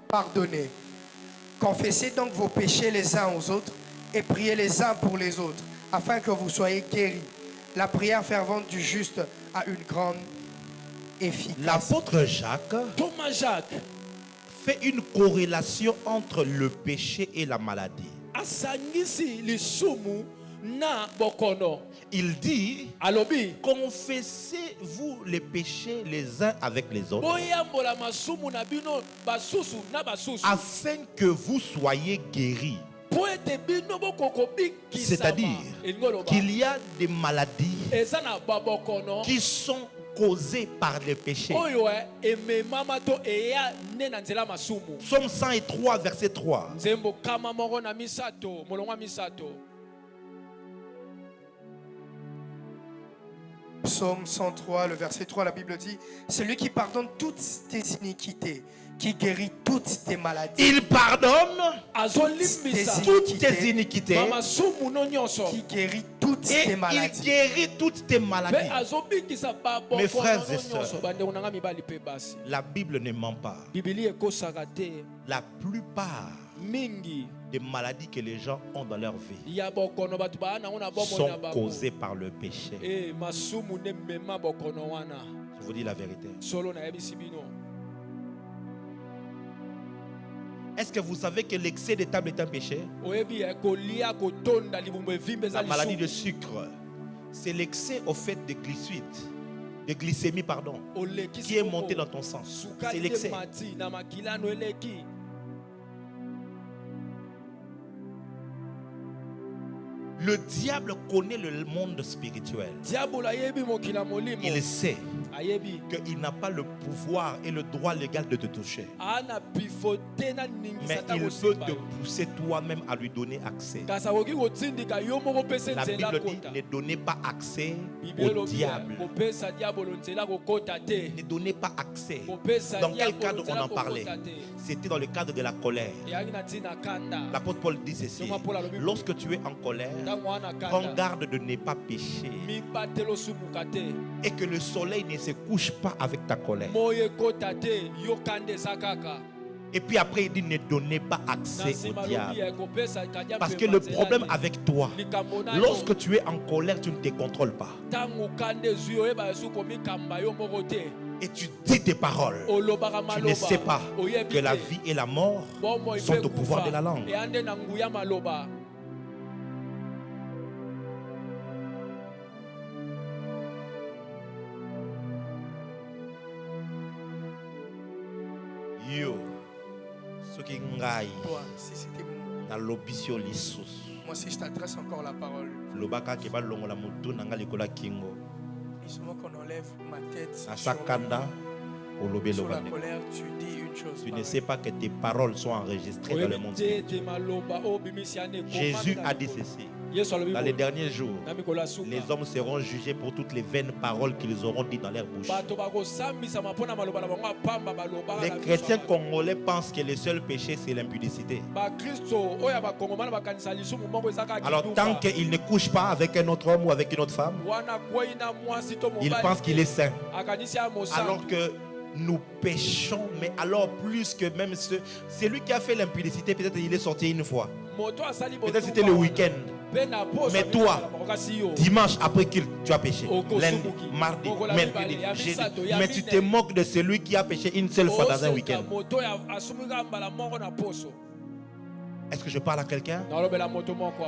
pardonnez. Confessez donc vos péchés les uns aux autres et priez les uns pour les autres afin que vous soyez guéris. La prière fervente du juste a une grande efficace. L'apôtre Thomas Jacques fait une corrélation entre le péché et la maladie. Il dit, confessez-vous les péchés les uns avec les autres afin que vous soyez guéris. C'est-à-dire qu'il y a des maladies qui sont causées par le péché. Psaume 103 verset 3. Psaume 103, le verset 3, la Bible dit, celui qui pardonne toutes tes iniquités, qui guérit toutes tes maladies. Il pardonne toutes tes iniquités, qui guérit toutes tes maladies. Il guérit toutes tes maladies. Mes frères et sœurs, la Bible ne ment pas. La plupart des maladies que les gens ont dans leur vie sont causées par le péché. Je vous dis la vérité. Est-ce que vous savez que l'excès de table est un péché? La maladie de sucre, c'est l'excès au fait de glycémie, qui est monté dans ton sang. C'est l'excès. Le diable connaît le monde spirituel. Il sait qu'il n'a pas le pouvoir et le droit légal de te toucher. Mais il peut te pousser toi-même à lui donner accès. La Bible dit, ne donnez pas accès au diable. Ne donnez pas accès. Dans quel cadre on en parlait? C'était dans le cadre de la colère. L'apôtre Paul dit ceci: lorsque tu es en colère, prends garde de ne pas pécher et que le soleil ne se couche pas avec ta colère. Et puis après il dit, ne donnez pas accès au diable. Parce que le problème avec toi, lorsque tu es en colère, tu ne te contrôles pas. et tu dis des paroles, tu ne sais pas que la vie et la mort sont au pouvoir de la langue. Yo, ce qui ngaï, na l'obisio lissus. Moi, si je t'adresse encore la parole, Lobaka qui va longo la mutu nanga likola kingo. Il se qu'on enlève ma tête sur la colère, tu dis une chose. Tu ne sais pas que tes paroles sont enregistrées dans le monde spirituel. Jésus a dit ceci. Dans les derniers jours, les hommes seront jugés pour toutes les vaines paroles qu'ils auront dites dans leur bouche. Les chrétiens congolais pensent que le seul péché, c'est l'impudicité. Alors, tant qu'il ne couche pas avec un autre homme ou avec une autre femme, il pense qu'il est saint. Alors que nous péchons, mais alors plus que même c'est lui qui a fait l'impudicité, peut-être il est sorti une fois. Peut-être c'était le week-end. Mais toi, dimanche après qu'il tu as péché, lundi, mardi, mercredi, jeudi, mais tu te moques de celui qui a péché une seule fois dans un week-end. Est-ce que je parle à quelqu'un?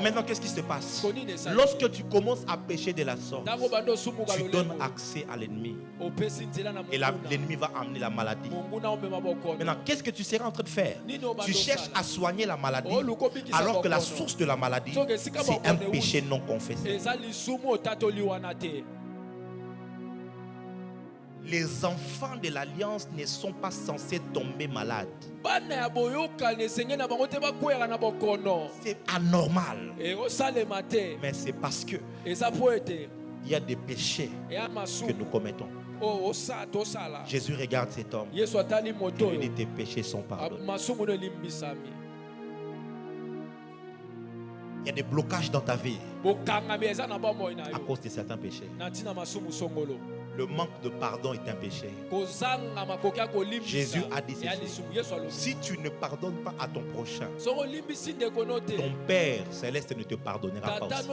Maintenant, qu'est-ce qui se passe? Lorsque tu commences à pécher de la sorte, tu donnes accès à l'ennemi. Et l'ennemi va amener la maladie. Maintenant, qu'est-ce que tu seras en train de faire? Tu cherches à soigner la maladie, alors que la source de la maladie, c'est un péché non confessé. Les enfants de l'alliance ne sont pas censés tomber malades. C'est anormal. Mais c'est parce que il y a des péchés que nous commettons. Jésus regarde cet homme et lui dit: tes péchés sont pardonnés. Il y a des blocages dans ta vie à cause de certains péchés. Le manque de pardon est un péché. Jésus a dit ceci: si tu ne pardonnes pas à ton prochain, ton Père céleste ne te pardonnera pas aussi.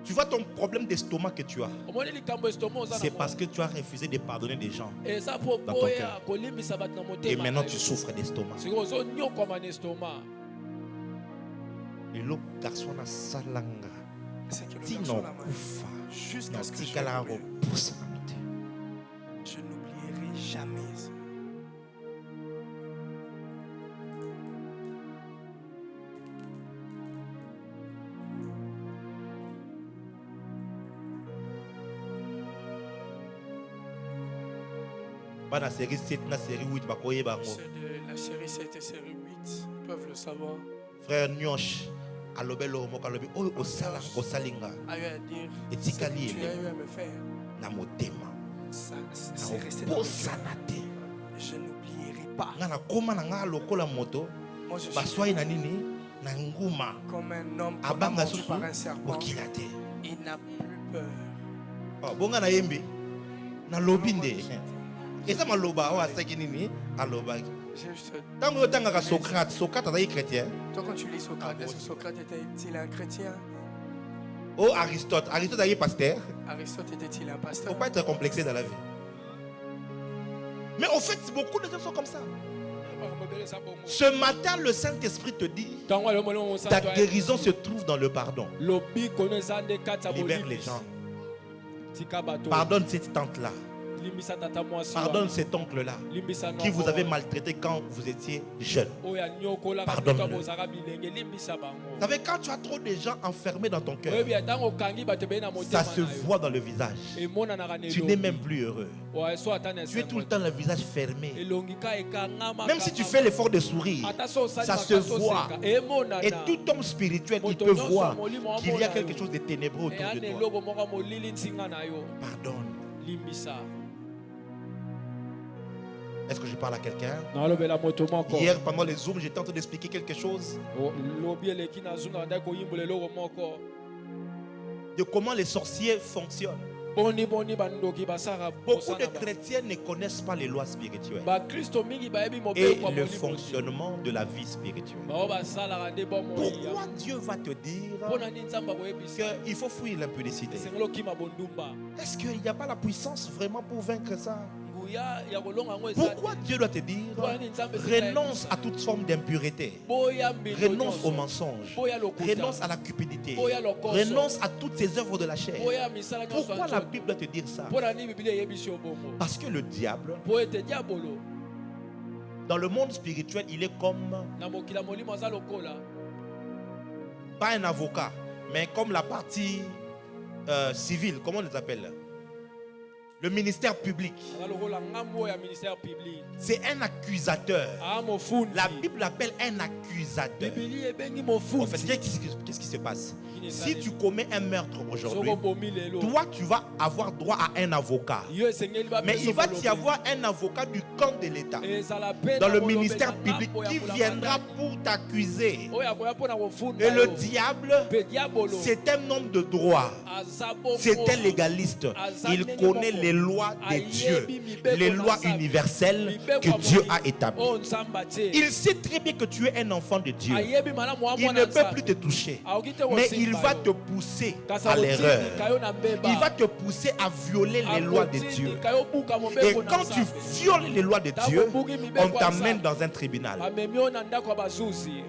Tu vois ton problème d'estomac que tu as, c'est parce que tu as refusé de pardonner des gens dans ton cœur. Et maintenant tu souffres d'estomac. Et le garçon a salanga. Jusqu'à ce que je n'oublierai jamais ça. La série 7, la série 8, c'est de la série 7 et série 8, ils peuvent le savoir. Frère Nyosh, alobelo mokalobi o osala osalinga etikali ele na motema c'est resté dans le. Je n'oublierai pas. Ngana koma na nga lokola moto baswai na nini na nguma comme un homme abanga mordu par un serpent. Il n'a plus peur. Bonga na yembi na lobinde eza maloba o asaki nini aloba. Socrate est chrétien. Toi, quand tu lis Socrate, est-ce que Socrate était-il un chrétien? Oh, Aristote est pasteur. Aristote était-il un pasteur? Il ne faut pas être complexé dans la vie. Mais au fait, beaucoup de gens sont comme ça. Ce matin, le Saint-Esprit te dit: ta guérison se trouve dans le pardon. Libère les gens. Pardonne cette tante-là. Pardonne cet oncle-là qui vous avait maltraité quand vous étiez jeune. Pardonne-le. Vous savez, quand tu as trop de gens enfermés dans ton cœur, ça se voit dans le visage. Tu n'es même plus heureux. Tu es tout le temps le visage fermé. Même si tu fais l'effort de sourire, ça se voit. Et tout homme spirituel, il peut voir qu'il y a quelque chose de ténébreux autour de toi. Pardonne. Est-ce que je parle à quelqu'un? Hier, pendant les zooms, j'étais en train d'expliquer quelque chose de comment les sorciers fonctionnent. Beaucoup de chrétiens ne connaissent pas les lois spirituelles et le fonctionnement de la vie spirituelle. Pourquoi Dieu va te dire qu'il faut fuir l'impudicité? Est-ce qu'il n'y a pas la puissance vraiment pour vaincre ça? Pourquoi Dieu doit te dire renonce à toute forme d'impureté, renonce au mensonge, renonce à la cupidité, renonce à toutes ces œuvres de la chair? Pourquoi la Bible doit te dire ça? Parce que le diable, dans le monde spirituel, il est comme pas un avocat, mais comme la partie civile, comment on les appelle? Le ministère public. C'est un accusateur. La Bible l'appelle un accusateur. En fait, qu'est-ce qui se passe? Si tu commets un meurtre aujourd'hui, toi tu vas avoir droit à un avocat. Mais il va y avoir un avocat du camp de l'État dans le ministère public qui viendra pour t'accuser. Et le diable, c'est un homme de droit. C'est un légaliste. Il connaît les lois de Dieu, les lois universelles que Dieu a établies. Il sait très bien que tu es un enfant de Dieu. Il ne peut plus te toucher, mais il va te pousser à l'erreur. Il va te pousser à violer les lois de Dieu. Et quand tu violes les lois de Dieu, on t'amène dans un tribunal.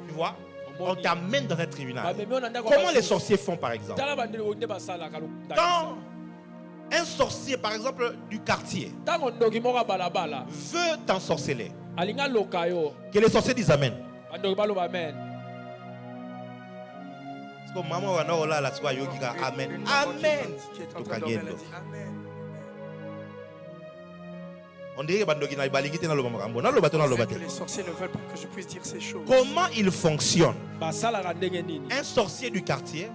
Tu vois? On t'amène dans un tribunal. Comment les sorciers font, par exemple? Quand un sorcier, par exemple, du quartier veut t'ensorceler, que les sorciers disent Amen. Amen. Amen. On dirait que les sorciers ne veulent pas que je puisse dire ces choses. Comment il fonctionne? Un sorcier du quartier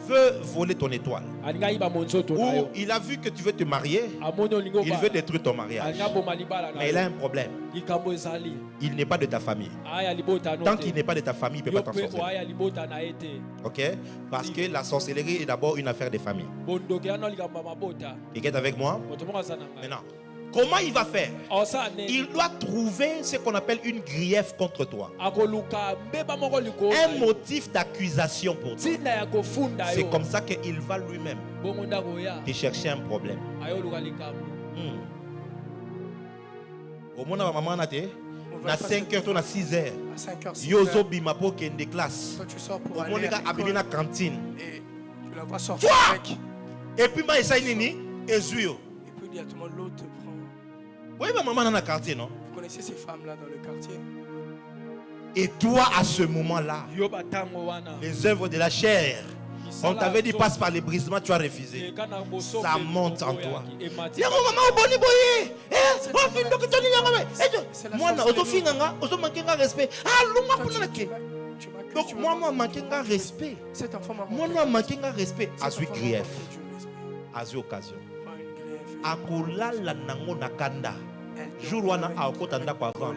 veut voler ton étoile. Ou il a vu que tu veux te marier, il veut détruire ton mariage. Mais il a un problème. Il n'est pas de ta famille. Tant qu'il n'est pas de ta famille, il ne peut pas t'ensorceler. Ok? Parce que la sorcellerie est d'abord une affaire de famille. Tu es avec moi? Maintenant, comment il va faire? Il doit trouver ce qu'on appelle une grief contre toi. Un motif d'accusation pour toi. C'est comme ça qu'il va lui-même te chercher un problème. Au moins, maman a 5h, tu as 6h. Yozo bima pour qu'il y ait des classes. Au moins, il a habillé la cantine. Et tu la vois sortir avec. Et puis, il y a une et puis, il y a tout le monde l'autre. Oui, ma maman dans le quartier, non? Vous connaissez ces femmes-là dans le quartier? Et toi, à ce moment-là, les œuvres de la chair, on t'avait dit passe par les brisements, tu as refusé. Ça monte en toi. Moi, respect. Donc, moi, manqué un respect. Moi, manqué un respect. As-tu grief? As-tu occasion? Akolala nango nakanda jour wana akotanda kwa avant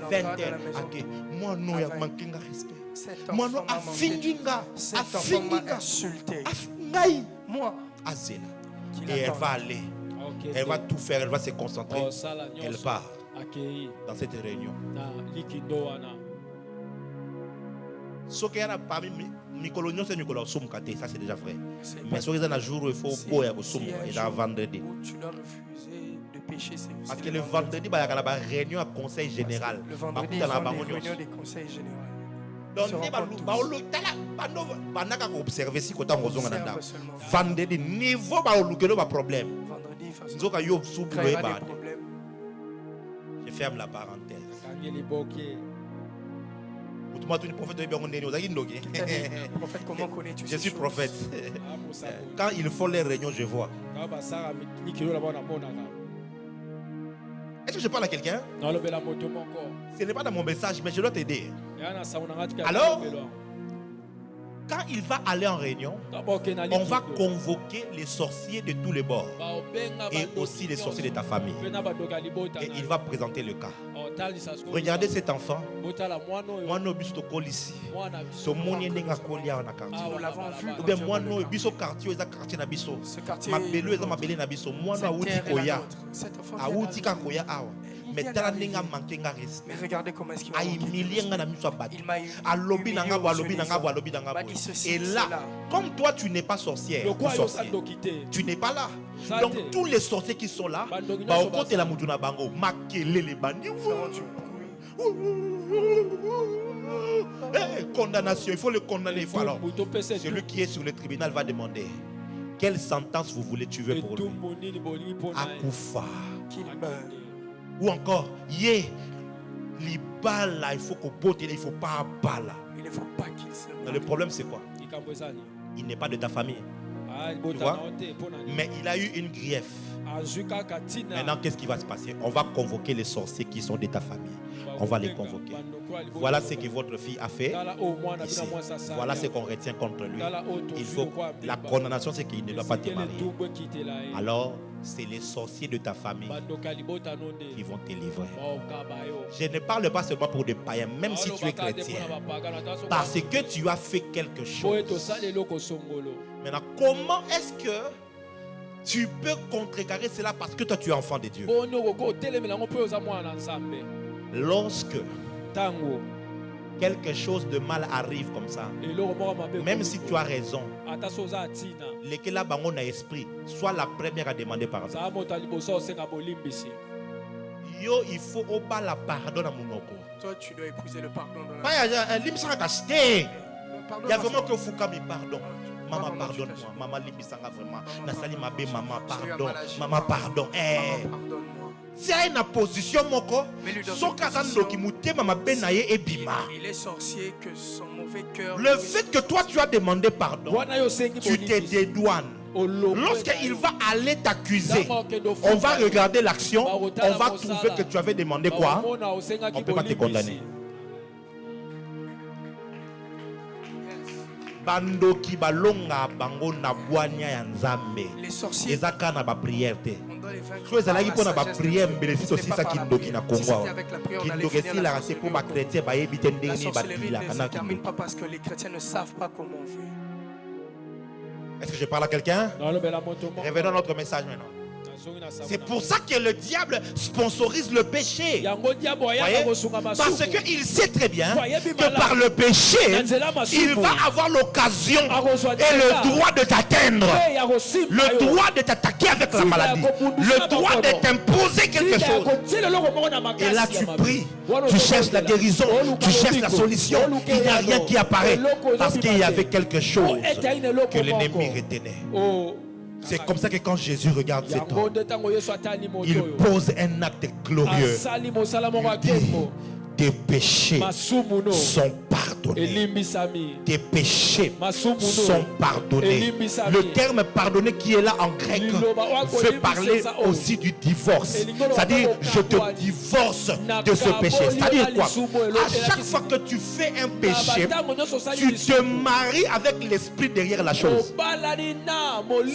20h ake moi no ya mankinga respect moi no afinginga insulté ngai moi azela et elle va aller elle va tout faire, elle va se concentrer, elle part dans cette réunion. Ce qu'il y a parmi ça c'est déjà vrai. Mais ce qu'il y a un jour où il faut boire et dans vendredi. Tu dois refuser de pécher. Parce que le vendredi, il y a une réunion à conseil général. Le vendredi, il y a une réunion des conseils généraux. Donc, observer si vendredi niveau problème. Je ferme la parenthèse. Prophète, comment connais-tu? Je suis prophète. Quand ils font les réunions, je vois. Est-ce que je parle à quelqu'un? Ce n'est pas dans mon message, mais je dois t'aider. Alors, quand il va aller en réunion, on va convoquer les sorciers de tous les bords et aussi les sorciers de ta famille. Et il va présenter le cas. Regardez cet enfant. Moi, nous sommes ici. Nous l'avons vu. Ou bien moi, nous sommes quartier, quartier na biso. Ma belle, ma belle na biso. Moi, nous avons koya. Aouti koya awa. Mais regardez comment est-ce qu'il m'a et là, comme toi tu n'es pas sorcière, tu n'es pas là. Donc tous les sorciers qui sont là, condamnation, il faut le condamner. Alors, celui qui est sur le tribunal va demander quelle sentence vous voulez tuer pour lui. Akoufa. Qu'il meure. Ou encore, il faut qu'on botte, il ne faut pas bala. Il ne faut pas qu'il se meure. Le problème c'est quoi? Il n'est pas de ta famille. Tu vois? Mais il a eu une grief. Maintenant, qu'est-ce qui va se passer? On va convoquer les sorciers qui sont de ta famille. On va les convoquer. Voilà ce que votre fille a fait ici. Voilà ce qu'on retient contre lui. Il faut, la condamnation, c'est qu'il ne doit pas te marier. Alors, c'est les sorciers de ta famille qui vont te livrer. Je ne parle pas seulement pour des païens, même si tu es chrétien. Parce que tu as fait quelque chose. Maintenant, comment est-ce que tu peux contrecarrer cela parce que toi tu es enfant de Dieu? Lorsque quelque chose de mal arrive comme ça, même si tu as raison, lesquels a bango na esprit, soit la première à demander pardon. Yo, il faut oba la pardon à mon oko. Toi, tu dois épouser le pardon. Il y a vraiment que Foucault me pardonne. Maman, pardonne-moi. Maman, limbisanga vraiment. Nasali mabe, maman, pardon. Maman, pardon. Si il y a une position, il est sorcier que son mauvais cœur. Le fait que toi tu as demandé pardon, tu te dédouanes. Lorsqu'il va aller t'accuser, on va regarder l'action, on va trouver que tu avais demandé quoi. On ne peut pas te condamner. Bandoki balonga bango na bwanya ya nzambe. Les sorciers. Ezaka na ba prière te. So ezalaki pona ba prière mbelesi aussi ça kindoki na Congo. Kindoki si la c'est pour ba chrétien ba yebi te ndeni ba bila kana kindoki. Pas parce que les chrétiens ne savent pas comment on fait. Est-ce que je parle à quelqu'un? Revenons à notre message maintenant. C'est pour ça que le diable sponsorise le péché. Parce qu'il sait très bien que par le péché, il va avoir l'occasion et le droit de t'atteindre, le droit de t'attaquer avec la maladie, le droit de t'imposer quelque chose. Et là tu pries, tu cherches la guérison, tu cherches la solution. Il n'y a rien qui apparaît parce qu'il y avait quelque chose que l'ennemi retenait. C'est comme ça que quand Jésus regarde cet homme, il pose un acte glorieux. Tes péchés sont pardonnés. Tes péchés sont pardonnés. Le terme pardonné qui est là en grec veut parler aussi du divorce. C'est-à-dire, je te divorce de ce péché. C'est-à-dire quoi? À chaque fois que tu fais un péché, tu te maries avec l'esprit derrière la chose.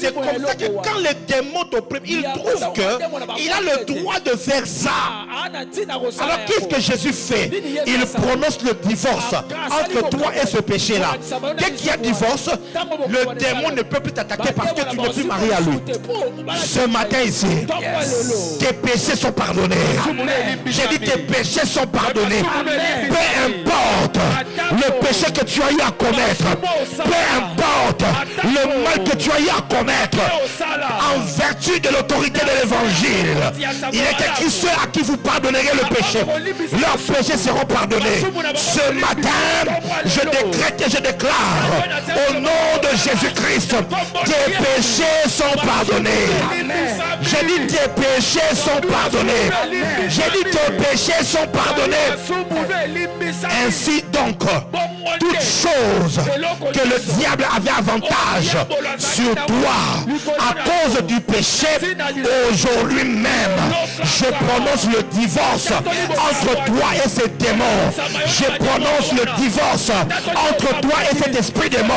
C'est comme ça que quand les démons t'oppriment, ils trouvent qu'il a le droit de faire ça. Alors qu'est-ce que Jésus fait? Il prononce le divorce entre toi et ce péché-là. Dès qu'il y a divorce, le démon ne peut plus t'attaquer parce que tu n'es plus marié à lui. Ce matin ici, tes péchés sont pardonnés. J'ai dit tes péchés sont pardonnés. Peu importe le péché que tu as eu à commettre, peu importe le mal que tu as eu à commettre, en vertu de l'autorité de l'évangile, il est écrit ceux à qui vous pardonnerez le péché, leurs péchés seront pardonnés. Ce matin, je décrète et je déclare au nom de Jésus-Christ, tes péchés sont pardonnés. J'ai dit tes péchés sont pardonnés. J'ai dit tes péchés sont pardonnés. Ainsi donc, toute chose que le diable avait avantage sur toi à cause du péché, aujourd'hui même, je prononce le divorce entre toi et ces démons. Je prononce le divorce divorce entre toi et cet esprit de mort.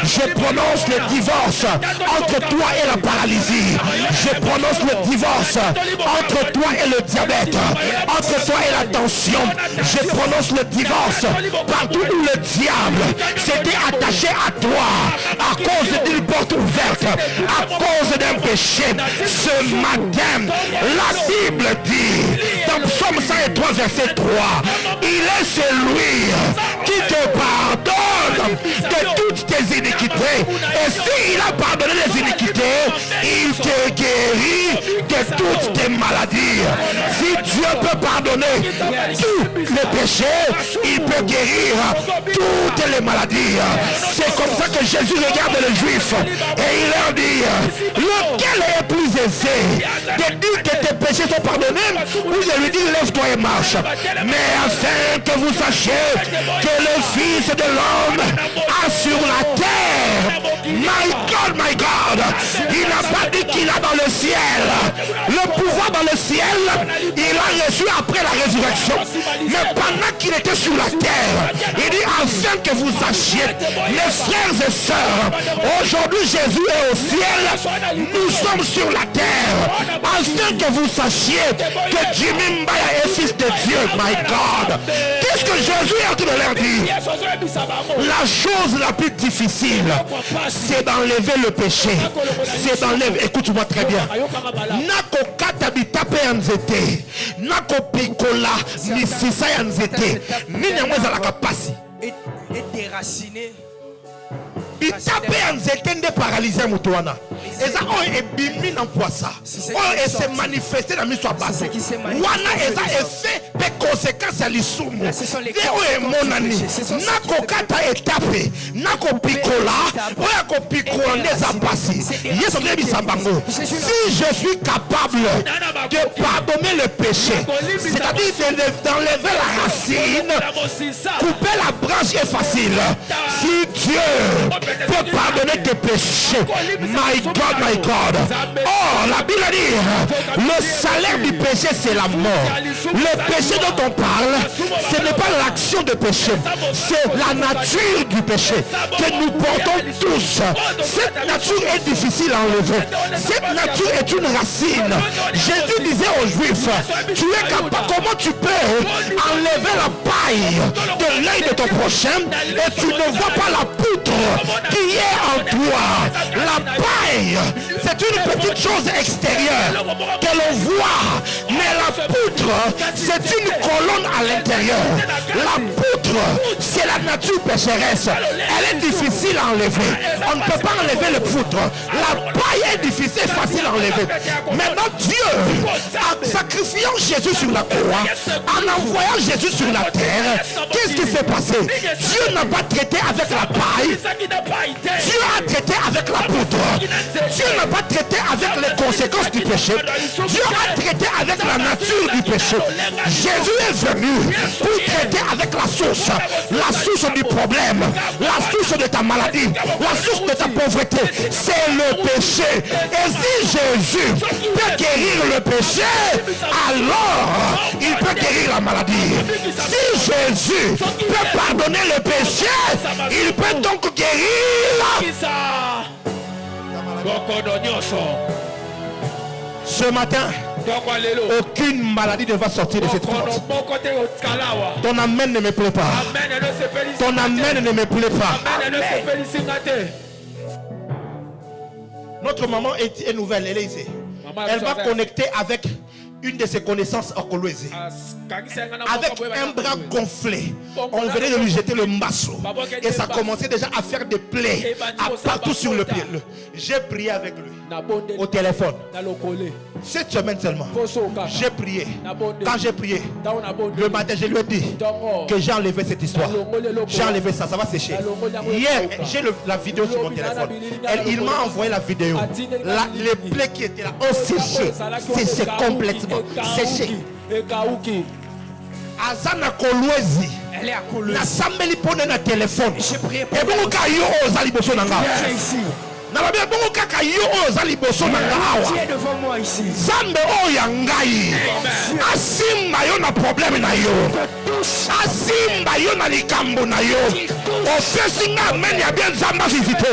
Je prononce le divorce entre toi et la paralysie. Je prononce le divorce entre toi et le diabète, entre toi et la tension. Je prononce le divorce partout où le diable s'était attaché à toi à cause d'une porte ouverte, à cause d'un péché. Ce matin, la Bible dit dans Psaume 103 verset 3, il est celui qui te pardonne de toutes tes iniquités. Et s'il a pardonné les iniquités, il te guérit de toutes tes maladies. Si Dieu peut pardonner tous les péchés, il peut guérir toutes les maladies. C'est comme ça que Jésus regarde les Juifs et il leur dit, lequel est plus aisé de dire que tes péchés sont pardonnés ou de lui dire lève-toi et marche? Mais afin que vous sachiez que le Fils de l'homme a sur la terre, my God, il n'a pas dit qu'il a dans le ciel le pouvoir dans le ciel, il l'a reçu après la résurrection, mais pendant qu'il était sur la terre, il dit afin que vous sachiez, les frères et sœurs, aujourd'hui Jésus est au ciel, nous sommes sur la terre, afin que vous sachiez que Jimmy Mbaya est fils de Dieu. My God, qu'est-ce que Jésus est en train de leur dire? La chose la plus difficile, c'est d'enlever le péché, c'est d'enlever, écoute-moi très bien, nako katabita pe anzete, nako pikola misisa anzete, nini amweza la kapasi et déraciné. Bitape anzete nde paralysé mutuana. Eza oyo ebimi na poisa. Oyo ese manifester na miso abasa. Wana eza effet pe conséquence ya lisumu. De oyo emonani. Nako kata etape, nako pikola, oyo ko pikola nde za pasi. Yesu nde bisabango. Si je suis capable de pardonner le péché, c'est-à-dire d'enlever la racine, couper la branche est facile. Si Dieu peut pardonner tes péchés, my God. Oh, la Bible dit, le salaire du péché c'est la mort. Le péché dont on parle, ce n'est pas l'action de péché, c'est la nature du péché que nous portons tous. Cette nature est difficile à enlever. Cette nature est une racine. Jésus disait aux Juifs, tu es capable, comment tu peux enlever la paille de l'œil de ton prochain et tu ne vois pas la poutre qui est en toi? La paille, c'est une petite chose extérieure que l'on voit, mais la poutre, c'est une colonne à l'intérieur. La poutre, c'est la nature pécheresse. Elle est difficile à enlever. On ne peut pas enlever le poutre. La paille est difficile, facile à enlever. Maintenant, Dieu, en sacrifiant Jésus sur la croix, en envoyant Jésus sur la terre, qu'est-ce qui s'est passé? Dieu n'a pas traité avec la paille. Dieu a traité avec la poutre. Dieu n'a pas traité avec les conséquences du péché. Dieu a traité avec la nature du péché. Jésus est venu pour traiter avec la source du problème, la source de ta maladie, la source de ta pauvreté. C'est le péché. Et si Jésus peut guérir le péché, alors il peut guérir la maladie. Si Jésus peut pardonner le péché, il peut donc guérir. Ce matin, aucune maladie ne va sortir de cette porte. Ton amen ne me plaît pas. Ton amen ne me plaît pas. Notre maman est nouvelle, elle est ici. Elle va connecter avec une de ses connaissances alcoolisées. Avec un bras gonflé, on venait de lui jeter le masso. Et ça commençait déjà à faire des plaies partout sur le pied. J'ai prié avec lui au téléphone. Cette semaine seulement, j'ai prié. Quand j'ai prié, le matin, je lui ai dit que j'ai enlevé cette histoire. J'ai enlevé ça, ça va sécher. Hier, j'ai la vidéo sur mon téléphone. Il m'a envoyé la vidéo. Les plaies qui étaient là ont séché. Séché complètement. Séché. Azana Kolwezi. Na sambeli pone na téléphone. Et bon ka yo ozali boso nanga. Na ba bon ka yo ozali boso nanga awa. Qui est devant moi ici? Zambe o ya ngai. Asimba yo na problème na yo. Asimba yo na likambo na yo. Opesi nga amen ya bien Nzamba visite.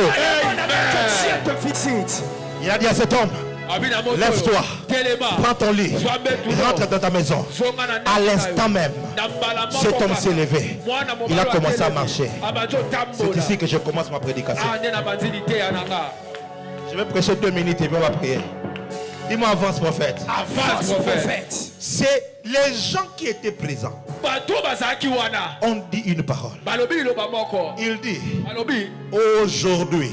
Il a dit à cet homme, lève-toi, prends ton lit, rentre dans ta maison. À l'instant même, cet homme s'est levé. Il a commencé à marcher. C'est ici que je commence ma prédication. Je vais prêcher 2 minutes et puis on va prier. Dis-moi, avance prophète. Avance prophète. C'est les gens qui étaient présents. On dit une parole. Il dit, aujourd'hui,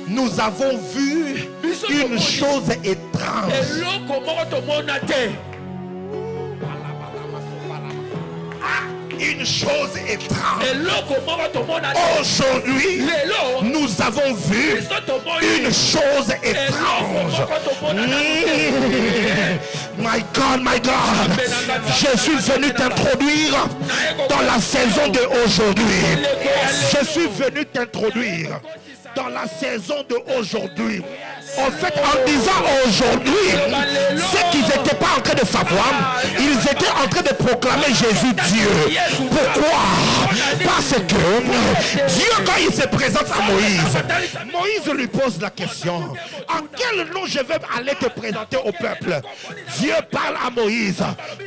nous avons vu une chose étrange. Une chose étrange. Aujourd'hui, nous avons vu une chose étrange. My God, my God. Je suis venu t'introduire dans la saison de aujourd'hui. Je suis venu t'introduire dans la saison de aujourd'hui. En fait, en disant aujourd'hui, ce qu'ils n'étaient pas en train de savoir, ils étaient en train de proclamer Jésus Dieu. Pourquoi? Parce que Dieu, quand il se présente à Moïse, Moïse lui pose la question, en quel nom je vais aller te présenter au peuple? Dieu parle à Moïse,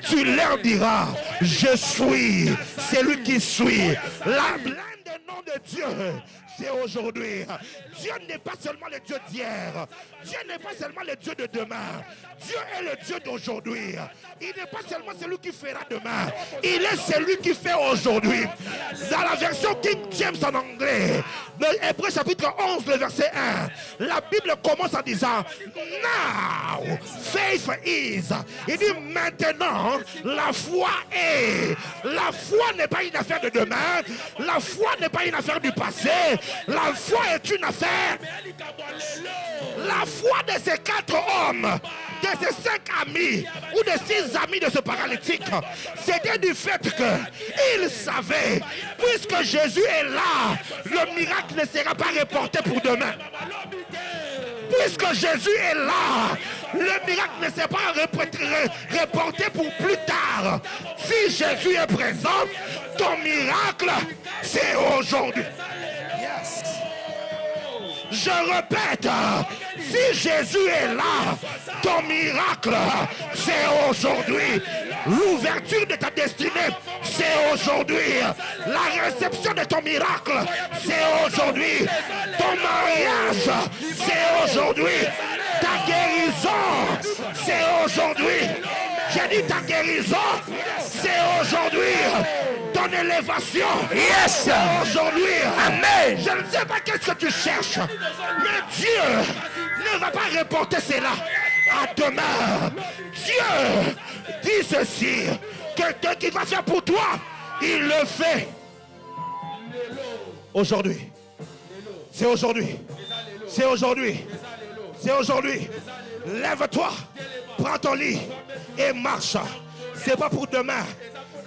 tu leur diras, je suis celui qui suis. L'un des noms de Dieu, c'est aujourd'hui. Dieu n'est pas seulement le Dieu d'hier. Dieu n'est pas seulement le Dieu de demain. Dieu est le Dieu d'aujourd'hui. Il n'est pas seulement celui qui fera demain. Il est celui qui fait aujourd'hui. Dans la version King James en anglais, dans Hébreux chapitre 11, le verset 1, la Bible commence en disant, now faith is. Il dit maintenant, la foi est. La foi n'est pas une affaire de demain. La foi n'est pas une affaire du passé. La foi est une affaire. La foi de ces 4 hommes, de ces 5 amis ou de 6 amis de ce paralytique, c'était du fait qu'ils savaient, puisque Jésus est là, le miracle ne sera pas reporté pour demain. Puisque Jésus est là, le miracle ne sera pas reporté pour plus tard. Si Jésus est présent, ton miracle, c'est aujourd'hui. Je répète, si Jésus est là, ton miracle, c'est aujourd'hui. L'ouverture de ta destinée, c'est aujourd'hui. La réception de ton miracle, c'est aujourd'hui. Ton mariage, c'est aujourd'hui. Ta guérison, c'est aujourd'hui. J'ai dit ta guérison, c'est aujourd'hui. Ton élévation, yes, aujourd'hui. Amen. Je ne sais pas qu'est-ce que tu cherches, mais Dieu ne va pas reporter cela à demain. Dieu dit ceci, quelqu'un qui va faire pour toi, il le fait aujourd'hui. C'est aujourd'hui. C'est aujourd'hui. C'est aujourd'hui. Lève-toi, prends ton lit et marche. C'est pas pour demain,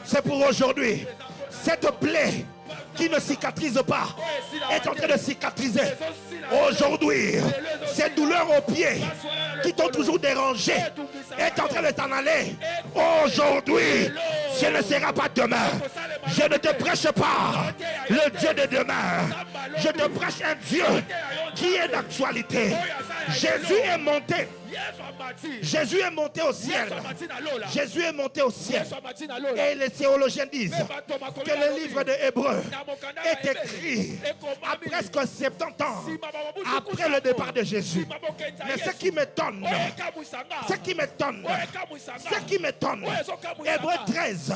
c'est pour aujourd'hui. Cette plaie qui ne cicatrise pas est en train de cicatriser aujourd'hui. Cette douleur aux pieds qui t'ont toujours dérangé est en train de t'en aller aujourd'hui. Ce ne sera pas demain. Je ne te prêche pas le Dieu de demain. Je te prêche un Dieu qui est d'actualité. Jésus est monté. Jésus est monté au ciel. Jésus est monté au ciel. Et les théologiens disent que le livre de Hébreux est écrit à presque 70 ans après le départ de Jésus. Mais ce qui m'étonne, Hébreux 13,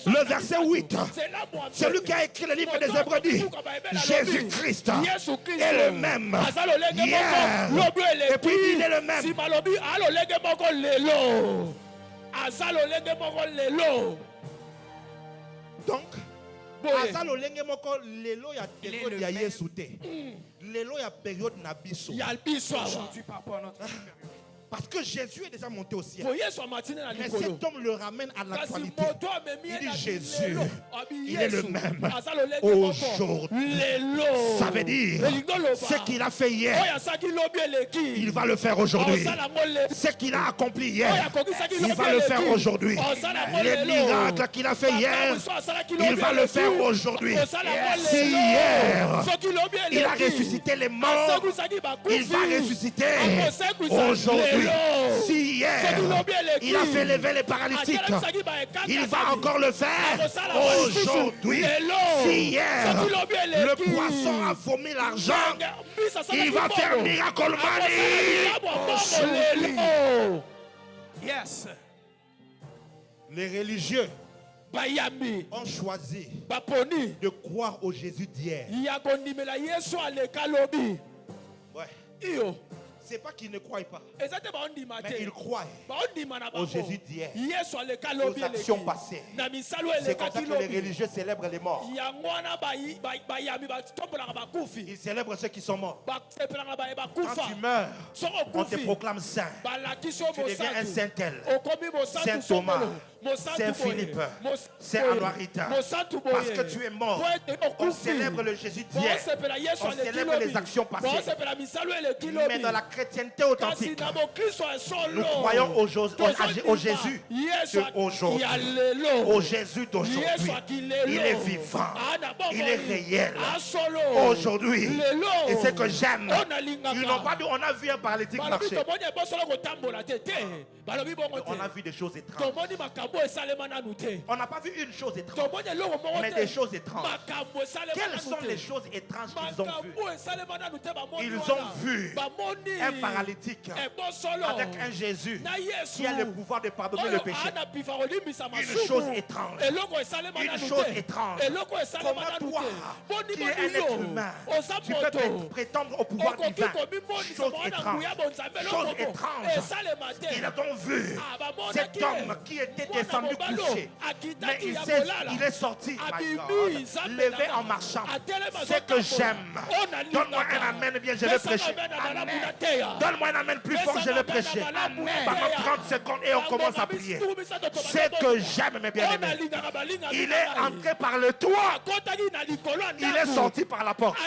le verset 8, celui qui a écrit le livre des Hébreux dit, Jésus-Christ est le même hier. Et puis il est le même. Donc, azalo lenge moko lelo ya période ya Yesu te. Lelo ya période na biso. Aujourd'hui par rapport à notre période. Parce que Jésus est déjà monté au ciel. Mais cet homme le ramène à l'actualité. Il dit Jésus, il est le même aujourd'hui. Ça veut dire, ce qu'il a fait hier, il va le faire aujourd'hui. Ce qu'il a accompli hier, il va le faire aujourd'hui. Les miracles qu'il a fait hier, il va le faire aujourd'hui. Si hier, il a ressuscité les morts, il va ressusciter aujourd'hui. Si hier, il a fait lever les paralytiques, il va encore le faire aujourd'hui. Si hier, le poisson a vomi l'argent, il va faire miracle money. Yes. Les religieux ont choisi de croire au Jésus d'hier. Ouais. C'est pas qu'ils ne croient pas, mais ils croient au Jésus d'hier, aux actions passées. C'est comme ça que les religieux célèbrent les morts. Ils célèbrent ceux qui sont morts. Quand tu meurs, on te proclame saint. Tu deviens un saint tel, saint Thomas, saint Philippe, saint Anuarita. Parce que tu es mort, on célèbre le Jésus d'hier, on célèbre les actions passées. Mais dans la chrétienté authentique, nous croyons au Jésus d'aujourd'hui, au Jésus d'aujourd'hui. Il est vivant, il est réel aujourd'hui. Et ce que j'aime, ils n'ont pas dit on a vu un paralytique marcher. On a vu des choses étranges. On n'a pas vu une chose étrange, mais des choses étranges. Quelles sont les choses étranges qu'ils ont vues? Ils ont vu un paralytique avec un Jésus qui a le pouvoir de pardonner le péché. Une chose étrange. Une chose étrange. Comment toi, qui es un être humain, tu peux prétendre au pouvoir divin? Chose étrange. Chose étrange. Ils ont vu cet homme qui était descendu couché, mais il est sorti, my God, levé en marchant. Ce que j'aime. Donne-moi un amen, bien je vais prêcher. Donne-moi un amen plus fort, je vais prêcher. Pendant 30 secondes et on commence à prier. Ce que j'aime, mes bien-aimés, il est entré par le toit, il est sorti par la porte.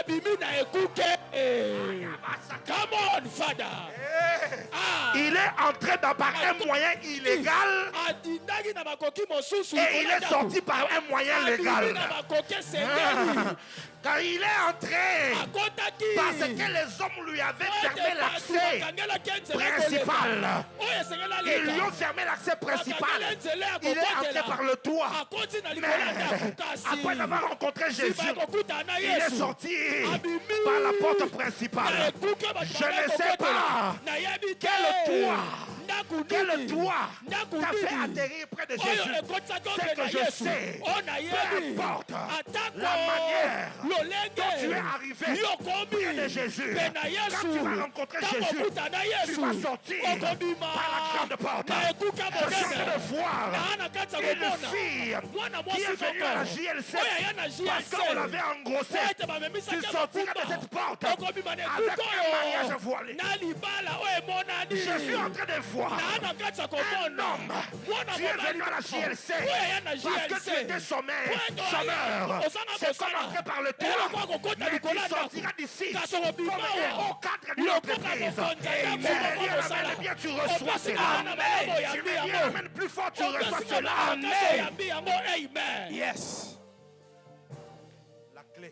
Come on, Father. Il est entré par un moyen illégal et il est sorti par un moyen légal. Quand il est entré, parce que les hommes lui avaient fermé l'accès principal. Ils lui ont fermé l'accès principal. Il est entré par le toit. Mais après avoir rencontré Jésus, il est sorti par la porte principale. Je ne sais pas quel toit t'a fait atterrir près de Jésus. C'est que je sais, peu importe la manière dont tu es arrivé près de Jésus, quand tu vas rencontrer Jésus, tu vas sortir par la grande porte. Je viens de voir une fille qui est venue à la JLC parce qu'on l'avait engrossée. Tu sortiras de cette porte avec un mariage voilé. Je suis en train de voir un homme qui est venu à la JLC parce que tu étais chômeur. C'est comme entrer par le toit, mais tu sortiras d'ici comme au cadre d'une entreprise. Amen. Bien, tu reçois cela. Tu mets bien, amène plus fort, tu reçois cela. Amen. Yes. La clé,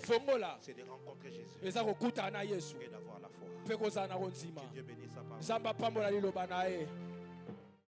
c'est de rencontrer Jésus et d'avoir la foi. Que Dieu bénisse sa parole.